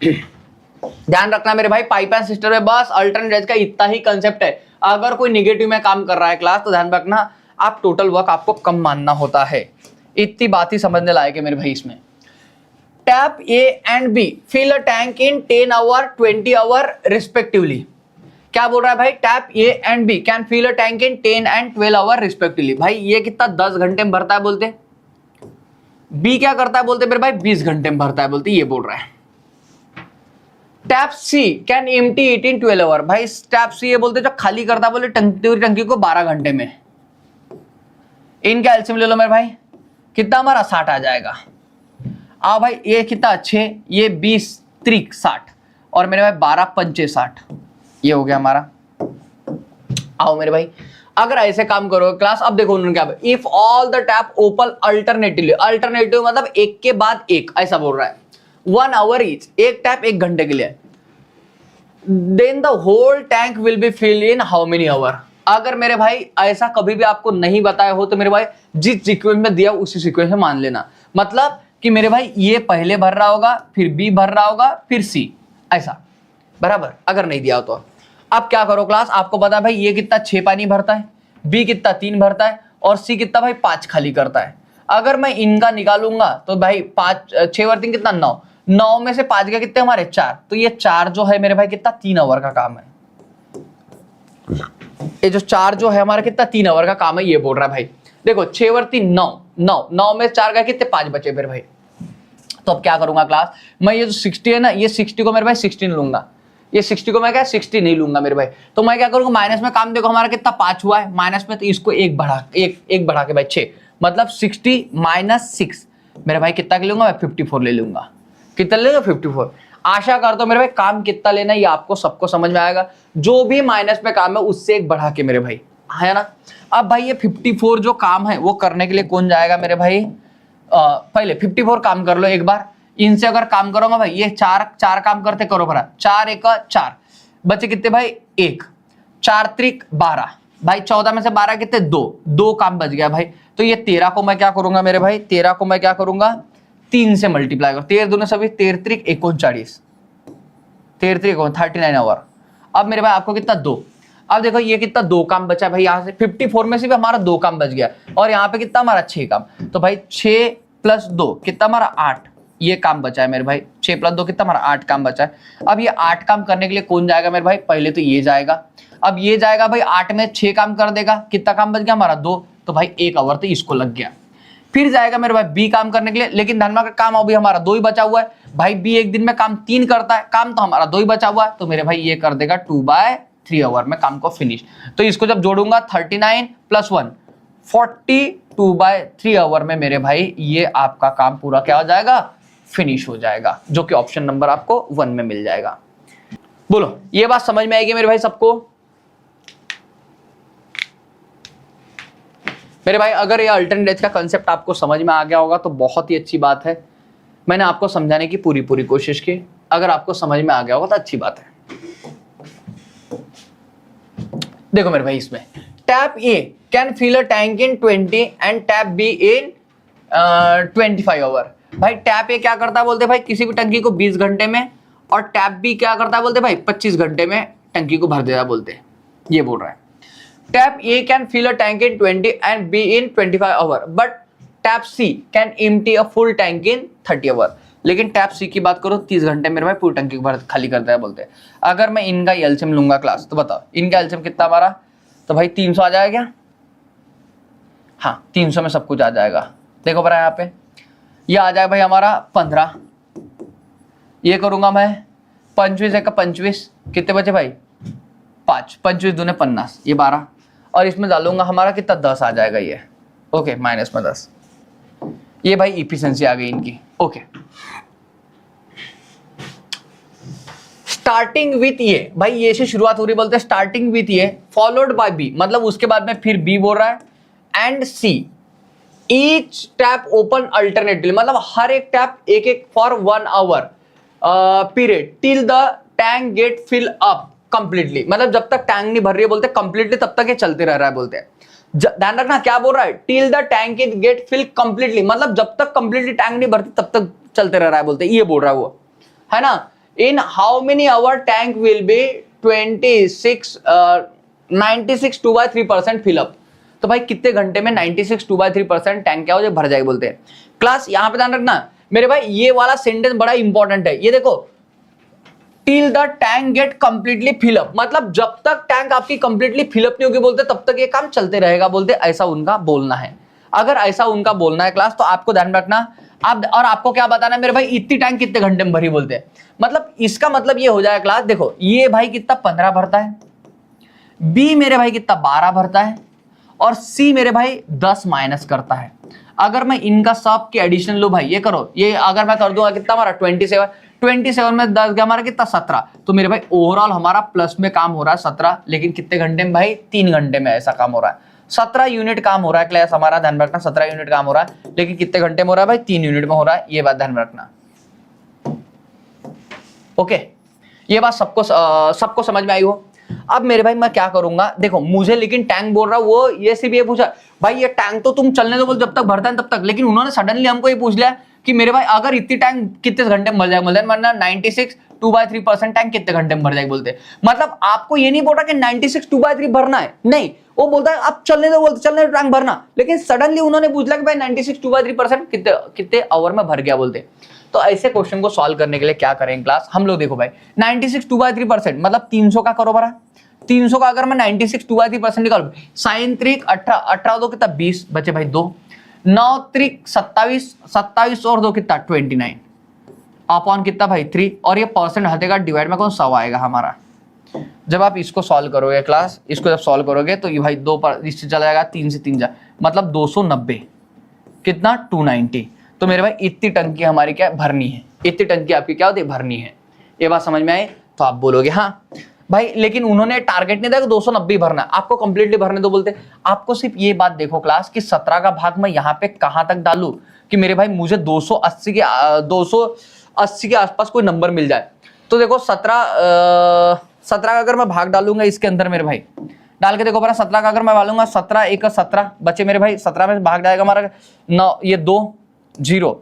ध्यान रखना मेरे भाई, पाइप एंड सिस्टम में बस अल्टरनेट का इतना ही कंसेप्ट है। अगर कोई निगेटिव में काम कर रहा है क्लास, तो ध्यान रखना आप टोटल वर्क आपको कम मानना होता है। इतनी बात ही समझने लायक है मेरे भाई इसमें। Tap A and B fill a tank in 10 hour 20 hour respectively. क्या बोल रहा है भाई? Tap A and B can fill a tank in 10 and 12 hour respectively. भाई ये कितना 10 घंटे में भरता है बोलते, बी क्या करता है बोलते मेरे भाई 20 घंटे में भरता है बोलते, ये बोल रहा है। Tap C can empty it in 12 hour. भाई टैप सी ये बोलते जो खाली करता है बोले टंकी को 12 घंटे में। इनका एलसीएम ले लो मेरे भाई, कितना हमारा 60 आ जाएगा। आओ भाई ये कितना 6, ये 20 त्रिक 60 और मेरे भाई 12 पंचे 60, ये हो गया हमारा। आओ मेरे भाई अगर ऐसे काम करो क्लास, अब देखो उन्होंने क्या, if all the tap open alternatively, alternative मतलब एक के बाद एक, ऐसा बोल रहा है, 1 आवर ईच, एक टैप 1 घंटे के लिए, then the whole tank will be fill in how many hour. अगर मेरे भाई ऐसा कभी भी आपको नहीं बताया हो तो मेरे भाई जिस सीक्वेंस में दिया उसी सीक्वेंस में मान लेना। मतलब कि मेरे भाई ये पहले भर रहा होगा, फिर बी भर रहा होगा, फिर सी, ऐसा बराबर। अगर नहीं दिया हो तो अब क्या करो क्लास, आपको पता है भाई ये कितना 6 पानी भरता है, बी कितना 3 भरता है और सी कितना भाई 5 खाली करता है। अगर मैं इनका निकालूंगा तो भाई 5 6 और 3 कितना 9, 9 में से 5 के कितने हमारे 4, तो ये 4 जो है मेरे भाई कितना 3 आवर का काम है। ये जो 4 जो है हमारा कितना 3 आवर का काम है, ये बोल रहा है भाई। देखो 6 और 3 9, 9 में 4 का कितने 5 बचे मेरे भाई। तो अब क्या करूंगा क्लास, मैं ये जो 60 है ना, ये 60 को मेरे भाई 16 लूंगा, ये 60 को मैं क्या 60 नहीं लूंगा मेरे भाई, तो मैं क्या करूंगा माइनस में काम, देखो हमारा कितना 5 हुआ है माइनस में, तो इसको एक बढ़ा के भाई 6, मतलब 60 माइनस 6 मेरे भाई कितना लूंगा मैं 54 ले लूंगा। कितना लेगा 54। आशा करता हूं मेरे भाई काम कितना लेना ये आपको सबको समझ में आएगा। जो भी माइनस में काम है उससे एक बढ़ा के मेरे भाई, है ना। अब भाई ये 54 जो काम है वो करने के लिए कौन जाएगा मेरे भाई, पहले 54 काम कर लो एक बार। इनसे अगर काम करोगे भाई ये चार काम करते करो भरा, 4 एक 4 बचे कितने भाई 1, 4 त्रिक 12 भाई, 14 में से 12 कितने 2 काम बच गया भाई। तो ये 13 को मैं क्या करूंगा मेरे भाई, 13 को मैं क्या करूंगा 3 से मल्टीप्लाई करो, 13 दूने सभी 13 त्रिक 39, 13 त्रिक 39 आवर। अब मेरे भाई आपको कितना 2, अब देखो ये कितना 2 काम बचा भाई, यहाँ से 54 में से भी हमारा 2 काम बच गया, और यहाँ पे कितना हमारा 6 काम, तो भाई 6 प्लस 2 कितना हमारा 8 ये काम बचा है मेरे भाई, 6 प्लस 2 कितना हमारा 8 काम बचा है। अब ये 8 काम करने के लिए कौन जाएगा मेरे भाई, पहले तो ये जाएगा, अब ये जाएगा भाई 8 में 6 काम कर देगा, कितना काम बच गया हमारा 2, तो भाई 1 आवर तो इसको लग गया। फिर जाएगा मेरे भाई बी काम करने के लिए, लेकिन धनमा का काम अभी हमारा 2 ही बचा हुआ है भाई, बी एक दिन में काम 3 करता है, काम तो हमारा 2 ही बचा हुआ है, तो मेरे भाई ये कर देगा 2/3 आवर में काम को फिनिश। तो इसको जब जोड़ूंगा 39 + 1 42/3 आवर में मेरे भाई ये आपका काम पूरा क्या हो जाएगा, फिनिश हो जाएगा, जो कि ऑप्शन नंबर आपको 1 में मिल जाएगा। बोलो ये बात समझ में आएगी मेरे भाई सबको। मेरे भाई अगर ये अल्टरनेट डेथ का कंसेप्ट आपको समझ में आ गया होगा तो बहुत ही अच्छी बात है, मैंने आपको समझाने की पूरी कोशिश की, अगर आपको समझ में आ गया होगा तो अच्छी बात है। देखो मेरे भाई इसमें tap A can fill a tank in 20 and tap B in 25 hour. भाई टैप ए क्या करता है बोलते भाई किसी भी टंकी को 20 घंटे में, और टैप बी क्या करता है बोलते भाई 25 घंटे में टंकी को भर देता बोलते, ये बोल रहा है। Tap A can fill a tank in 20 and B in 25 hour, but tap C can empty a full tank in 30 hour. लेकिन टैप सी की बात करो 30 घंटे मेरे भाई पूरी टंकी को खाली करता है बोलते हैं। अगर मैं इनका एलसीएम लूंगा क्लास, तो बताओ इनका एलसीएम कितना हमारा, तो भाई 300 आ जाएगा क्या, हाँ 300 में सब कुछ आ जाएगा। देखो बरा यहाँ पे ये आ जाएगा भाई हमारा 15, ये करूंगा मैं 25 एक 25 कितने बचे भाई 5, 25 दूने 50 ये 12, और इसमें डालूंगा हमारा कितना 10 आ जाएगा ये, ओके माइनस में 10, ये भाई इफिशिएंसी आ गई इनकी। ओके स्टार्टिंग विथ ये, भाई ये से शुरुआत हो रही बोलते हैं starting with A followed by B, मतलब उसके बाद में फिर बी बोल रहा है, and C each tap open alternately, मतलब हर एक टैप एक एक for 1 hour period till the tank get fill up completely, मतलब जब तक टैंक नहीं भर रही है बोलते कंप्लीटली तब तक ये चलते रह रहा है बोलते हैं। ध्यान रखना क्या बोल रहा है, till the tank is get fill completely, मतलब जब तक कंप्लीटली टैंक नहीं भरती तब तक चलते रह रहा है बोलते, ये बोल रहा है वो, है ना। In how many hour tank will be 96 2/3% fill up, तो भाई कितने घंटे में 96 2/3% टैंक क्या हो जाए भर जाएगी बोलते हैं। क्लास यहां पे ध्यान रखना मेरे भाई, ये वाला सेंटेंस बड़ा इंपॉर्टेंट है, ये देखो till the tank get completely fill up, मतलब जब तक टैंक आपकी कंप्लीटली फिल अप नहीं होगी बोलते तब तक ये काम चलते रहेगा बोलते, ऐसा उनका बोलना है। अगर ऐसा उनका बोलना है क्लास तो आपको ध्यान रखना आप, और आपको क्या बताना है मेरे भाई इतनी टैंक कितने घंटे में भरी बोलते हैं, मतलब इसका मतलब ये हो जाएगा क्लास, देखो ये भाई कितना 15 भरता है, बी मेरे भाई कितना 12 भरता है, और सी मेरे भाई 10 माइनस करता है। अगर मैं इनका सब के एडिशन लो भाई, ये करो, ये अगर मैं कर दूंगा कितना हमारा 27 में 10 गया हमारा कितना 17, तो मेरे भाई ओवरऑल हमारा प्लस में काम हो रहा है 17, लेकिन कितने घंटे में भाई 3 घंटे में ऐसा काम हो रहा है, 17 यूनिट काम हो रहा है क्लास हमारा, ध्यान रखना 17 यूनिट काम हो रहा है, लेकिन कितने घंटे में हो रहा है भाई 3 यूनिट में हो रहा है, ये बात ध्यान रखना। ओके ये बात सबको समझ में आई हो। अब मेरे भाई मैं क्या करूंगा, देखो मुझे लेकिन टैंक बोल रहा वो ये सिर्फ ये पूछा भाई ये टैंक तो तुम चलने दो बोल जब तक भरता है तब तक, लेकिन उन्होंने सडनली हमको ये पूछ लिया कि मेरे भाई अगर इतनी टैंक कितने घंटे में भर जाएगा, वरना 96 2/3% टैंक कितने घंटे में भर जाएगी बोलते, मतलब आपको ये नहीं बोल रहा कि 96 2/3 भरना है, नहीं वो बोलता है आप चलने दो बोलते चलने दो टैंक भरना, लेकिन सडनली उन्होंने पूछ लिया कि भाई 96 2/3% कितने आवर में भर गया बोलते। तो ऐसे क्वेश्चन को सॉल्व करने के लिए क्या करेंगे क्लास हम लोग, देखो भाई 96 2/3% मतलब 300 का करो बरा, 300 का अगर मैं 96 2/3% निकालू, साइन त्रिक 18 दो कितना 20 बचे भाई 2, 9 त्रिक 27 और 2 कितना 29, अपॉन कितना भाई 3, और ये परसेंट हटेगा, डिवाइड में कौन 100 आएगा हमारा। जब आप इसको सॉल्व करोगे क्लास, इसको जब सॉल्व करोगे तो ये भाई 2 पर इससे चला जाएगा, 3 से 3 जा, मतलब 290, कितना 290। तो मेरे भाई इतनी टंकी हमारी क्या भरनी है, इतनी टंकी आपकी क्या होती है भरनी है। ये बात समझ में आई? तो आप बोलोगे हाँ भाई, लेकिन उन्होंने टारगेट नहीं दिया कि 290 भरना, आपको कंप्लीटली भरने दो बोलते। आपको सिर्फ ये बात देखो क्लास कि 17 का भाग मैं यहाँ पे कहाँ तक डालू कि मेरे भाई मुझे 280 के आसपास कोई नंबर मिल जाए। तो देखो 17 का अगर मैं भाग डालूंगा इसके अंदर मेरे भाई, डाल के देखो पहले 17 का अगर मैं डालूंगा, 17 एक 17 बचे मेरे भाई, 17 में भाग जाएगा हमारा 9, ये 2 0,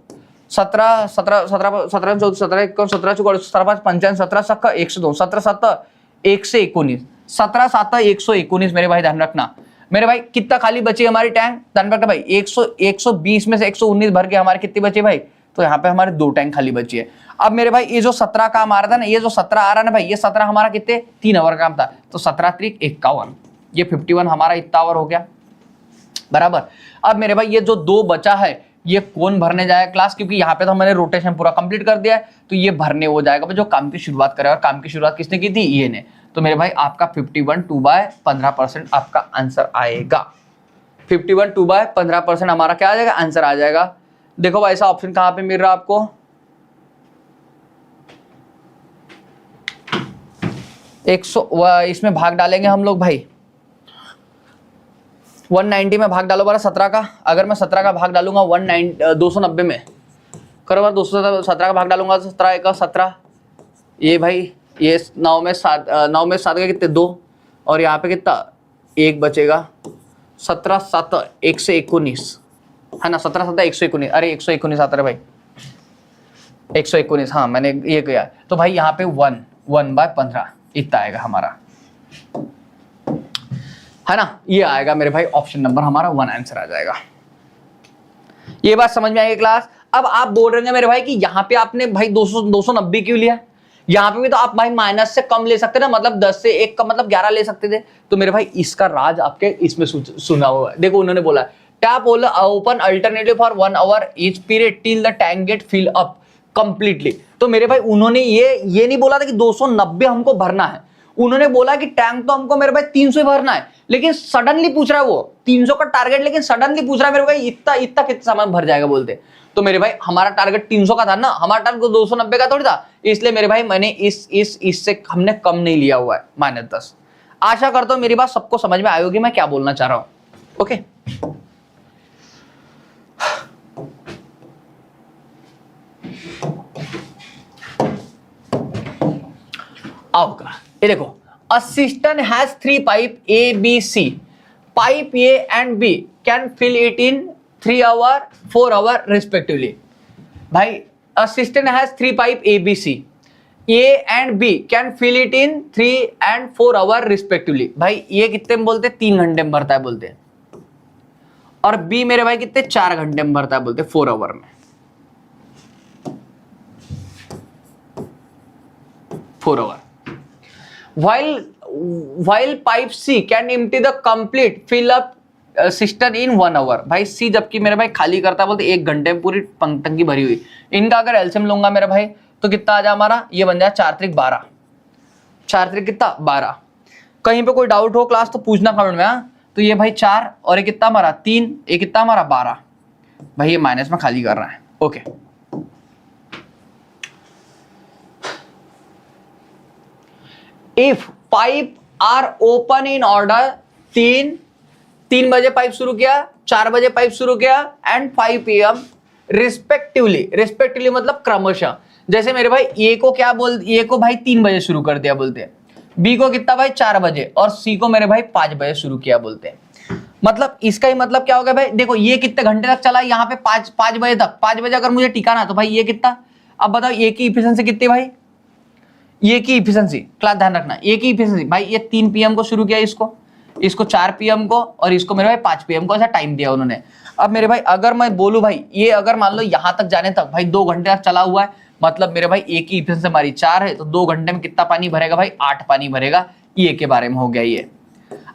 17 17 17 17 14 17 51 17 54 17 5 55 17 7 102 17 7 119 17 7 119 मेरे भाई ध्यान रखना। मेरे भाई कितना खाली बची हमारी टैंक, ध्यान रखना भाई, 120 में से 119 भर के हमारे कितनी बची भाई, तो यहाँ पे हमारे 2 टैंक खाली बची है। अब मेरे भाई ये जो 17 काम आ रहा था ना, ये जो 17 आ रहा है ना भाई, ये 17 हमारा कितने 3 आवर काम था, तो 17 3 51, ये 51 हमारा इतना आवर हो गया बराबर। अब मेरे भाई ये जो 2 बचा है ये कौन भरने जाएगा क्लास, क्योंकि यहाँ पे तो हमने रोटेशन पूरा कंप्लीट कर दिया है, तो ये भरने हो जाएगा जो काम की शुरुआत करे, और काम की शुरुआत किसने की थी, ये ने। तो मेरे भाई आपका 51 2/15% आपका आंसर आएगा। 51 2/15% हमारा क्या आ जाएगा, आंसर आ जाएगा। देखो भाई ऐसा ऑप्शन कहां पे मिल रहा है आपको, इसमें भाग डालेंगे हम लोग भाई 190 में भाग डालो बारा 17 का, अगर मैं 17 का भाग डालूंगा 290 में, करो बार 217 का भाग डालूंगा 17 एक 17, ये भाई ये 9 में 7 के कितने 2, और यहाँ पे कितना 1 बचेगा, 17 7 119 है ना, 17 7 119, अरे 119 आता है भाई 119, हाँ मैंने ये किया। तो भाई यहाँ पे 1/15 इतना आएगा हमारा, है ना, ये आएगा मेरे भाई ऑप्शन नंबर हमारा 1 आंसर आ जाएगा। ये बात समझ में आएगी क्लास। अब आप बोल रहे हैं मेरे भाई कि यहाँ पे आपने भाई 290 क्यों लिया, यहाँ पे भी तो आप भाई माइनस से कम ले सकते ना, मतलब 10 से 1 का मतलब 11 ले सकते थे। तो मेरे भाई इसका राज आपके इसमें सुना हुआ है। देखो उन्होंने बोला tap open alternative for 1 hour each period till the tank get fill up completely. तो मेरे भाई उन्होंने ये नहीं बोला था कि 290 हमको भरना है, उन्होंने बोला कि टैंक तो हमको मेरे भाई 300 ही भरना है, लेकिन सडनली पूछ रहा है वो 300 का टारगेट, लेकिन सडनली पूछ रहा है मेरे भाई इतना कितना सामान भर जाएगा बोलते। तो मेरे भाई हमारा टारगेट 300 का था ना, हमारा टारगेट 290 का थोड़ी था, इसलिए मेरे भाई मैंने इससे हमने कम नहीं लिया हुआ है -10। आशा करता हूं मेरी बात सबको समझ में आई होगी मैं क्या बोलना चाह रहा हूं। ओके आओ का ये देखो, a cistern has 3 pipe A, B, C. Pipe A and B can fill it in 3 hour, 4 hour respectively. भाई a cistern has 3 pipe A, B, C. A and B can fill it in 3 and 4 hour respectively. भाई ये कितने में बोलते 3 घंटे में भरता है बोलते, और B मेरे भाई कितने 4 घंटे में भरता है बोलते 4 आवर में, 4 our. While pipe C can empty the complete fill up cistern in 1 hour. भाई C जबकि मेरे भाई खाली करता है बोलते 1 घंटे में पूरी टंकी भरी हुई। इनका अगर एलसीएम लूंगा मेरे भाई तो कितना आ जाए हमारा, ये बन जाए 4 त्रिक 12, 4 त्रिक कितना 12। कहीं पे कोई डाउट हो क्लास तो पूछना कमेंट में। तो ये भाई 4 और ये कितना हमारा 3, ये कितना हमारा 12, भाई ये माइनस में खाली कर रहा है। Okay if pipe are open in order 3 बजे पाइप शुरू किया, 4 बजे पाइप शुरू किया एंड 5 PM रिस्पेक्टिवली मतलब क्रमशः। जैसे मेरे भाई ए को क्या ए को भाई 3 बजे शुरू कर दिया बोलते हैं, बी को कितना भाई 4 बजे, और सी को मेरे भाई 5 बजे शुरू किया बोलते हैं। मतलब इसका ही मतलब क्या होगा भाई, देखो ये कितने घंटे तक चला, यहाँ पे 5 बजे तक, 5 बजे अगर मुझे टिकाना तो भाई ये कितना, अब बताओ ये की इफिशिएंसी कितनी भाई, ये की इफिशिएंसी क्लास ध्यान रखना, ये की इफिशिएंसी भाई ये 3 PM को शुरू किया, इसको 4 PM को, और इसको मेरे भाई 5 PM को ऐसा टाइम दिया उन्होंने। अब मेरे भाई अगर मैं बोलूं भाई ये अगर मान लो यहां तक जाने तक भाई 2 घंटे तक चला हुआ है, मतलब मेरे भाई एक ही इफिशिएंसी हमारी 4 है, तो 2 घंटे में कितना पानी भरेगा भाई 8 पानी भरेगा। ये के बारे में हो गया ये।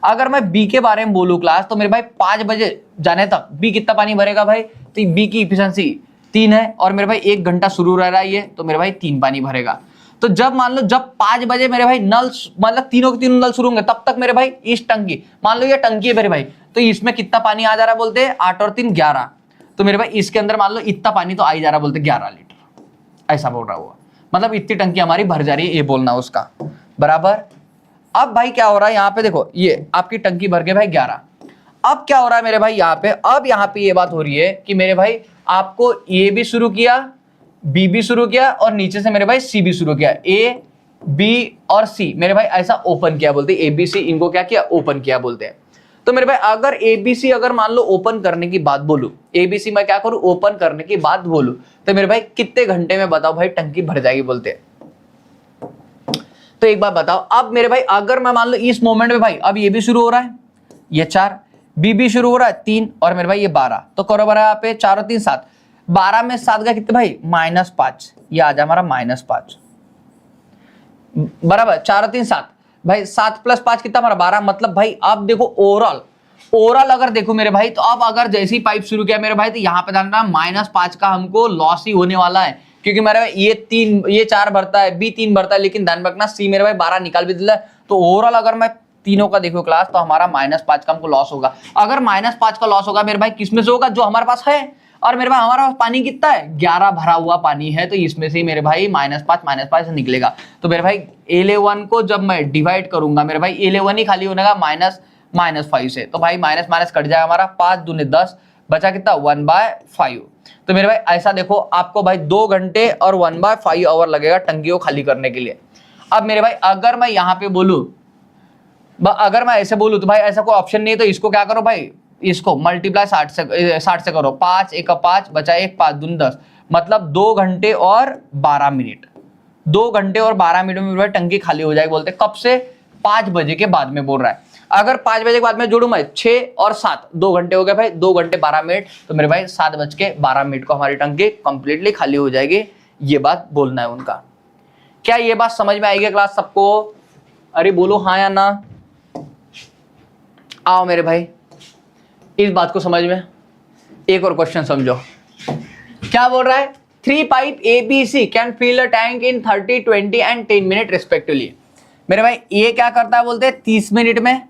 अगर मैं बी के बारे में बोलूं क्लास तो मेरे भाई 5 बजे जाने तक बी कितना पानी भरेगा भाई, तो बी की इफिशिएंसी 3 है और मेरे भाई 1 घंटा शुरू रह रहा है ये, तो मेरे भाई 3 पानी भरेगा। तो जब मान लो जब 5 बजे मेरे भाई नल मतलब तीनों के तीनों नल शुरू होंगे, तब तक मेरे भाई इस टंकी, मान लो ये टंकी है मेरे भाई, तो इसमें कितना पानी आ जा रहा है बोलते हैं 8 और 3 11, तो मेरे भाई इसके अंदर मान लो इतना पानी तो आ ही जा रहा बोलते 11 लीटर, ऐसा बोल रहा हुआ, मतलब इतनी टंकी हमारी भर जा रही है, ये बोलना उसका बराबर। अब भाई क्या हो रहा है यहाँ पे देखो, ये आपकी टंकी भर गई भाई 11। अब क्या हो रहा है मेरे भाई यहाँ पे, अब यहाँ पे ये बात हो रही है कि मेरे भाई आपको ए भी शुरू किया, बी भी शुरू किया और नीचे से मेरे भाई सी भी शुरू किया, ए बी और सी मेरे भाई ऐसा ओपन किया बोलते हैं, ए बी सी इनको क्या किया ओपन किया बोलते हैं। तो मेरे भाई अगर ए बी सी अगर मान लो ओपन करने की बात बोलूं, ए बी सी मैं क्या करूं ओपन करने की बात बोलूं, तो मेरे भाई कितने घंटे में बताओ भाई टंकी भर जाएगी बोलते हैं। तो एक बात बताओ, अब मेरे भाई अगर मैं मान लो इस मोमेंट में भाई अब ये भी शुरू हो रहा है, ये 4, बी भी शुरू हो रहा है 3 और मेरे भाई ये 12, तो करो बराबर यहाँ पे 4 और 3 7, 12 में 7 का कितने भाई -5, ये आ जाए हमारा -5 बराबर 4 और 3 7 भाई 7 + 5 कितना हमारा 12, मतलब भाई अब देखो ओवरऑल अगर देखो मेरे भाई, तो अब अगर जैसी पाइप शुरू किया मेरे भाई, तो यहाँ पे जानना -5 का हमको लॉस ही होने वाला है, क्योंकि मेरे भाई ये 4 भरता है, बी 3 भरता है, लेकिन ध्यान रखना सी मेरे भाई 12 निकाल भी दिया, तो ओवरऑल अगर मैं तीनों का देखो क्लास, तो हमारा -5 का हमको लॉस होगा। अगर -5 का लॉस होगा मेरे भाई किसमें से होगा, जो हमारे पास है, और मेरे भाई हमारा पानी कितना है 11 भरा हुआ पानी है, तो इसमें से मेरे भाई -5 निकलेगा। तो मेरे भाई A11 को जब मैं डिवाइड करूंगा मेरे भाई A11 ही खाली होने का -5 से, तो भाई माइनस कट जाएगा हमारा, 5 दूने 10 बचा कितना 1/5। तो मेरे भाई ऐसा देखो आपको भाई 2 घंटे और 1/5 आवर लगेगा टंकी को खाली करने के लिए। अब मेरे भाई अगर मैं यहाँ पे बोलूं, अगर मैं ऐसे बोलूं तो भाई ऐसा कोई ऑप्शन नहीं है, तो इसको क्या करो भाई, इसको मल्टीप्लाई 60 से करो, 5 1 5 बचा 1 5 दूनी 10, मतलब 2 घंटे और 12 मिनट, 2 घंटे और 12 मिनट में भाई टंकी खाली हो जाएगी बोलते। कब से 5 बजे के बाद में बोल रहा है। अगर 5 बजे के बाद में जोड़ू मैं 6 और 7, 2 घंटे हो गए भाई, 2 घंटे 12 मिनट, तो मेरे भाई 7:12 को हमारी टंकी कंप्लीटली खाली हो जाएगी, ये बात बोलना है उनका। क्या ये बात समझ में आएगी क्लास सबको? अरे बोलो हाँ या ना। आओ मेरे भाई इस बात को समझ में। एक और क्वेश्चन समझो, क्या बोल रहा है, 3 pipe ABC can fill a tank in 30, 20 and 10 minute respectively. मेरे भाई ए क्या करता है बोलते हैं 30 मिनट में,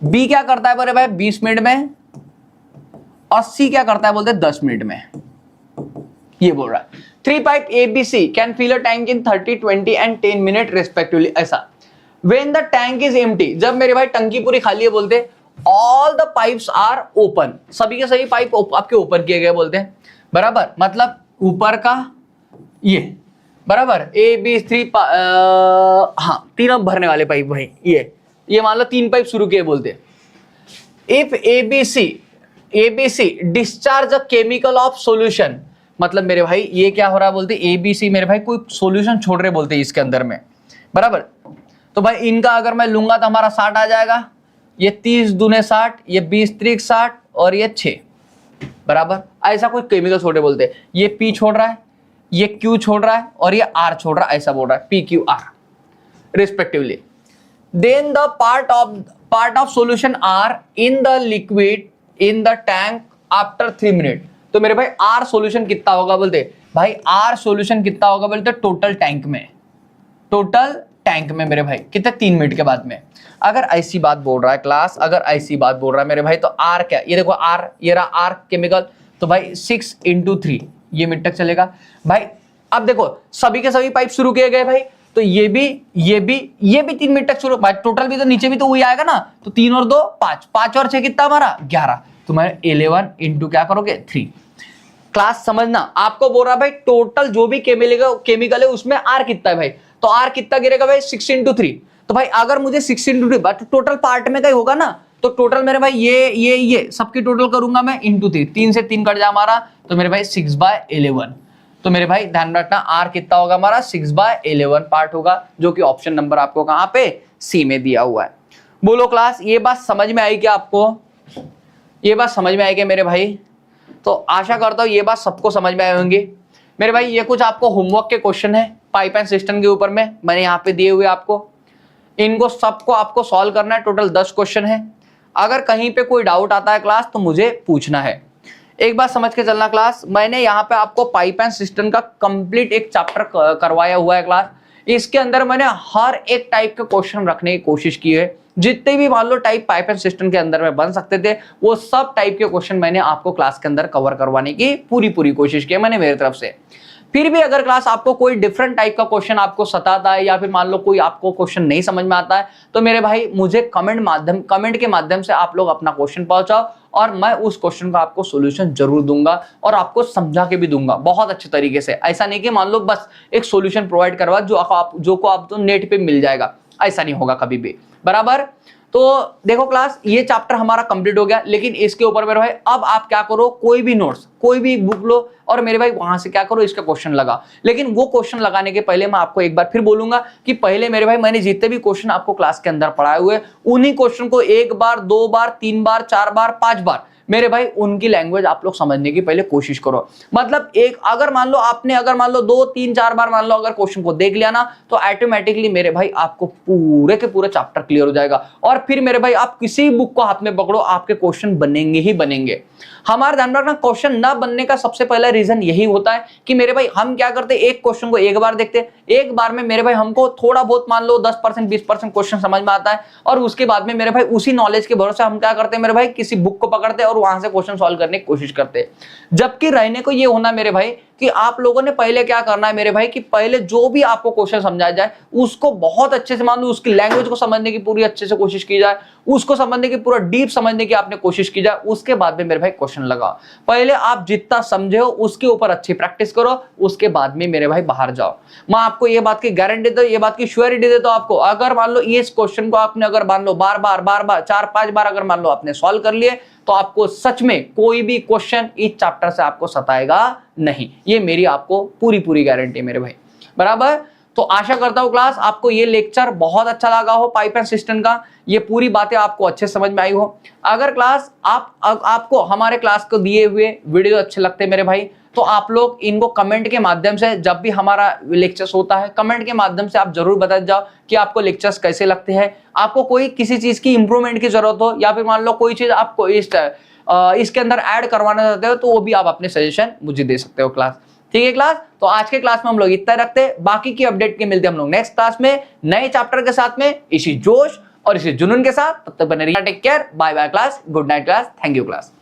बी क्या करता है मेरे भाई 20 मिनट में, और सी क्या करता है बोलते हैं 10 मिनट में। ये बोल रहा है 3 pipe ABC can fill a tank in 30, 20 and 10 minute respectively. ऐसा When the tank is empty, जब मेरे भाई टंकी पूरी खाली है बोलते all the pipes are open, सभी के सभी पाइप आपके ओपन किए गए बोलते हैं बराबर, मतलब ऊपर का ये बराबर A B C हाँ 3 भरने वाले पाइप भाई, ये मान लो 3 पाइप शुरू किए बोलते। If ABC discharge a chemical of solution, मतलब मेरे भाई ये क्या हो रहा है बोलते ABC मेरे भाई कोई सॉल्यूशन छोड़ रहे बोलते इसके अंदर में बराबर। तो भाई इनका अगर मैं लूंगा तो हमारा 60 आ जाएगा, ये 30 दूने 60, ये 20 त्रिक 60 और ये 6 बराबर। ऐसा कोई केमिकल छोड़े बोलते हैं, ये P छोड़ रहा है, ये Q छोड़ रहा है और ये R छोड़ रहा है, ऐसा बोल रहा है PQR respectively. Then the part of solution R in the liquid in the tank after 3 minute. तो मेरे भाई R सॉल्यूशन कितना होगा बोलते भाई, R सॉल्यूशन कितना होगा बोलते टोटल टैंक में मेरे भाई कितने 3 मिनट के बाद में। अगर ऐसी बात बोल रहा है क्लास, अगर ऐसी बात बोल रहा है मेरे भाई, तो R क्या, ये देखो R, ये रहा R केमिकल, तो भाई 6 × 3 ये मिनट तक चलेगा भाई। अब देखो सभी के सभी पाइप शुरू किए गए भाई, तो ये भी 3 मिनट तक शुरू भाई, टोटल भी तो नीचे भी तो वही आएगा ना, तो 3 और 2 5, 5 और 6 कितना हमारा 11, तो मैं 11 × क्या करोगे 3। क्लास समझना, आपको बोल रहा है भाई टोटल जो भी केमिकल है उसमें R कितना है भाई, तो R कितना गिरेगा भाई 6 × 3। तो भाई अगर मुझे 6 × 3 तो टोटल पार्ट में का ही होगा ना, तो टोटल मेरे भाई ये सबकी टोटल करूंगा मैं × 3, 3 से 3 कट जाए हमारा, तो मेरे भाई 6/11। तो मेरे भाई ध्यान रखना R कितना होगा हमारा 6/11 पार्ट होगा, जो कि ऑप्शन नंबर आपको कहां पे सी में दिया हुआ है। बोलो क्लास ये बात समझ में आई क्या आपको? ये बात समझ में आई क्या मेरे भाई? तो आशा करता हूं ये बात सबको समझ में आए होंगे मेरे भाई। ये कुछ आपको होमवर्क के क्वेश्चन है पाइप एंड सिस्टम के ऊपर में मैंने यहाँ पे दिए हुए आपको, इनको सबको आपको सॉल्व करना है। टोटल 10 क्वेश्चन है। अगर कहीं पे कोई डाउट आता है क्लास तो मुझे पूछना है। एक बात समझ के चलना क्लास, मैंने यहाँ पे आपको पाइप एंड सिस्टम का कंप्लीट एक चैप्टर करवाया हुआ है क्लास। इसके अंदर मैंने हर एक टाइप के क्वेश्चन रखने की कोशिश की है। जितने भी मान लो टाइप पाइप एंड सिस्टम के अंदर में बन सकते थे वो सब टाइप के क्वेश्चन मैंने आपको क्लास के अंदर कवर करवाने की पूरी कोशिश की है मैंने मेरी तरफ से। फिर भी अगर क्लास आपको कोई डिफरेंट टाइप का क्वेश्चन आपको सताता है या फिर मान लो कोई आपको क्वेश्चन नहीं समझ में आता है तो मेरे भाई मुझे कमेंट के माध्यम से आप लोग अपना क्वेश्चन पहुंचाओ और मैं उस क्वेश्चन का आपको सॉल्यूशन जरूर दूंगा और आपको समझा के भी दूंगा बहुत अच्छे तरीके से। ऐसा नहीं कि मान लो बस एक सॉल्यूशन प्रोवाइड करवा जो आप तो नेट पे मिल जाएगा, ऐसा नहीं होगा कभी भी, बराबर। तो देखो क्लास, ये चैप्टर हमारा कंप्लीट हो गया, लेकिन इसके ऊपर मेरे भाई अब आप क्या करो, कोई भी नोट्स कोई भी बुक लो और मेरे भाई वहां से क्या करो, इसका क्वेश्चन लगा। लेकिन वो क्वेश्चन लगाने के पहले मैं आपको एक बार फिर बोलूंगा कि पहले मेरे भाई मैंने जितने भी क्वेश्चन आपको क्लास के अंदर पढ़ाए हुए उन्हीं क्वेश्चन को 1 बार 2 बार 3 बार 4 बार 5 बार मेरे भाई उनकी लैंग्वेज आप लोग समझने की पहले कोशिश करो। मतलब एक अगर मान लो 2 3 4 बार मान लो अगर क्वेश्चन को देख लिया ना तो ऑटोमेटिकली मेरे भाई आपको पूरे के पूरे चैप्टर क्लियर हो जाएगा। और फिर मेरे भाई आप किसी बुक को हाथ में पकड़ो आपके क्वेश्चन बनेंगे ही बनेंगे। हमारा ध्यान रखना, क्वेश्चन ना बनने का सबसे पहला रीजन यही होता है कि मेरे भाई हम क्या करते, एक क्वेश्चन को एक बार देखते, एक बार में मेरे भाई हमको थोड़ा बहुत मान लो 10% 20% क्वेश्चन समझ में आता है और उसके बाद में मेरे भाई उसी नॉलेज के भरोसे हम क्या करते हैं मेरे भाई, किसी बुक को पकड़ते और वहां से क्वेश्चन सॉल्व करने की कोशिश करते हैं। जबकि रहने को ये होना मेरे भाई कि आप लोगों ने पहले क्या करना है मेरे भाई कि पहले जो भी आपको क्वेश्चन समझाया जाए उसको बहुत अच्छे से मान लो, उसकी लैंग्वेज को समझने की पूरी अच्छे से कोशिश की जाए, उसको समझने की पूरा डीप समझने की आपने कोशिश की जाए। उसके बाद में मेरे भाई क्वेश्चन लगाओ। पहले आप जितना समझे हो उसके ऊपर अच्छी प्रैक्टिस करो, उसके बाद में मेरे भाई बाहर जाओ। मैं आपको ये बात की गारंटी देता हूं, ये बात की श्योरिटी देता हूं आपको। अगर मान लो इस क्वेश्चन को आपने अगर मान लो बार बार 4-5 बार अगर मान लो आपने सॉल्व कर लिए तो आपको सच में कोई भी क्वेश्चन इस चैप्टर से आपको सताएगा नहीं। ये मेरी आपको पूरी गारंटी है मेरे भाई, बराबर। तो आशा करता हूं क्लास आपको ये लेक्चर बहुत अच्छा लगा हो, पाइप एंड सिस्टम का ये पूरी बातें आपको अच्छे समझ में आई हो। अगर क्लास आपको हमारे क्लास को दिए हुए वीडियो अच्छे लगते मेरे भाई तो आप लोग इनको कमेंट के माध्यम से, जब भी हमारा लेक्चर्स होता है कमेंट के माध्यम से आप जरूर बता जाओ कि आपको लेक्चर्स कैसे लगते हैं। आपको कोई किसी चीज की इंप्रूवमेंट की जरूरत हो या फिर मान लो कोई चीज आपको इसके अंदर ऐड करवाना चाहते हो तो वो भी आप अपने सजेशन मुझे दे सकते हो क्लास। ठीक है क्लास, तो आज के क्लास में हम लोग इतना रखते हैं, बाकी की अपडेट के मिलते हैं हम लोग नेक्स्ट क्लास में नए चैप्टर के साथ में, इसी जोश और इसी जुनून के साथ। तब तक बने रहिए, take care, bye bye class, good night class, thank you class.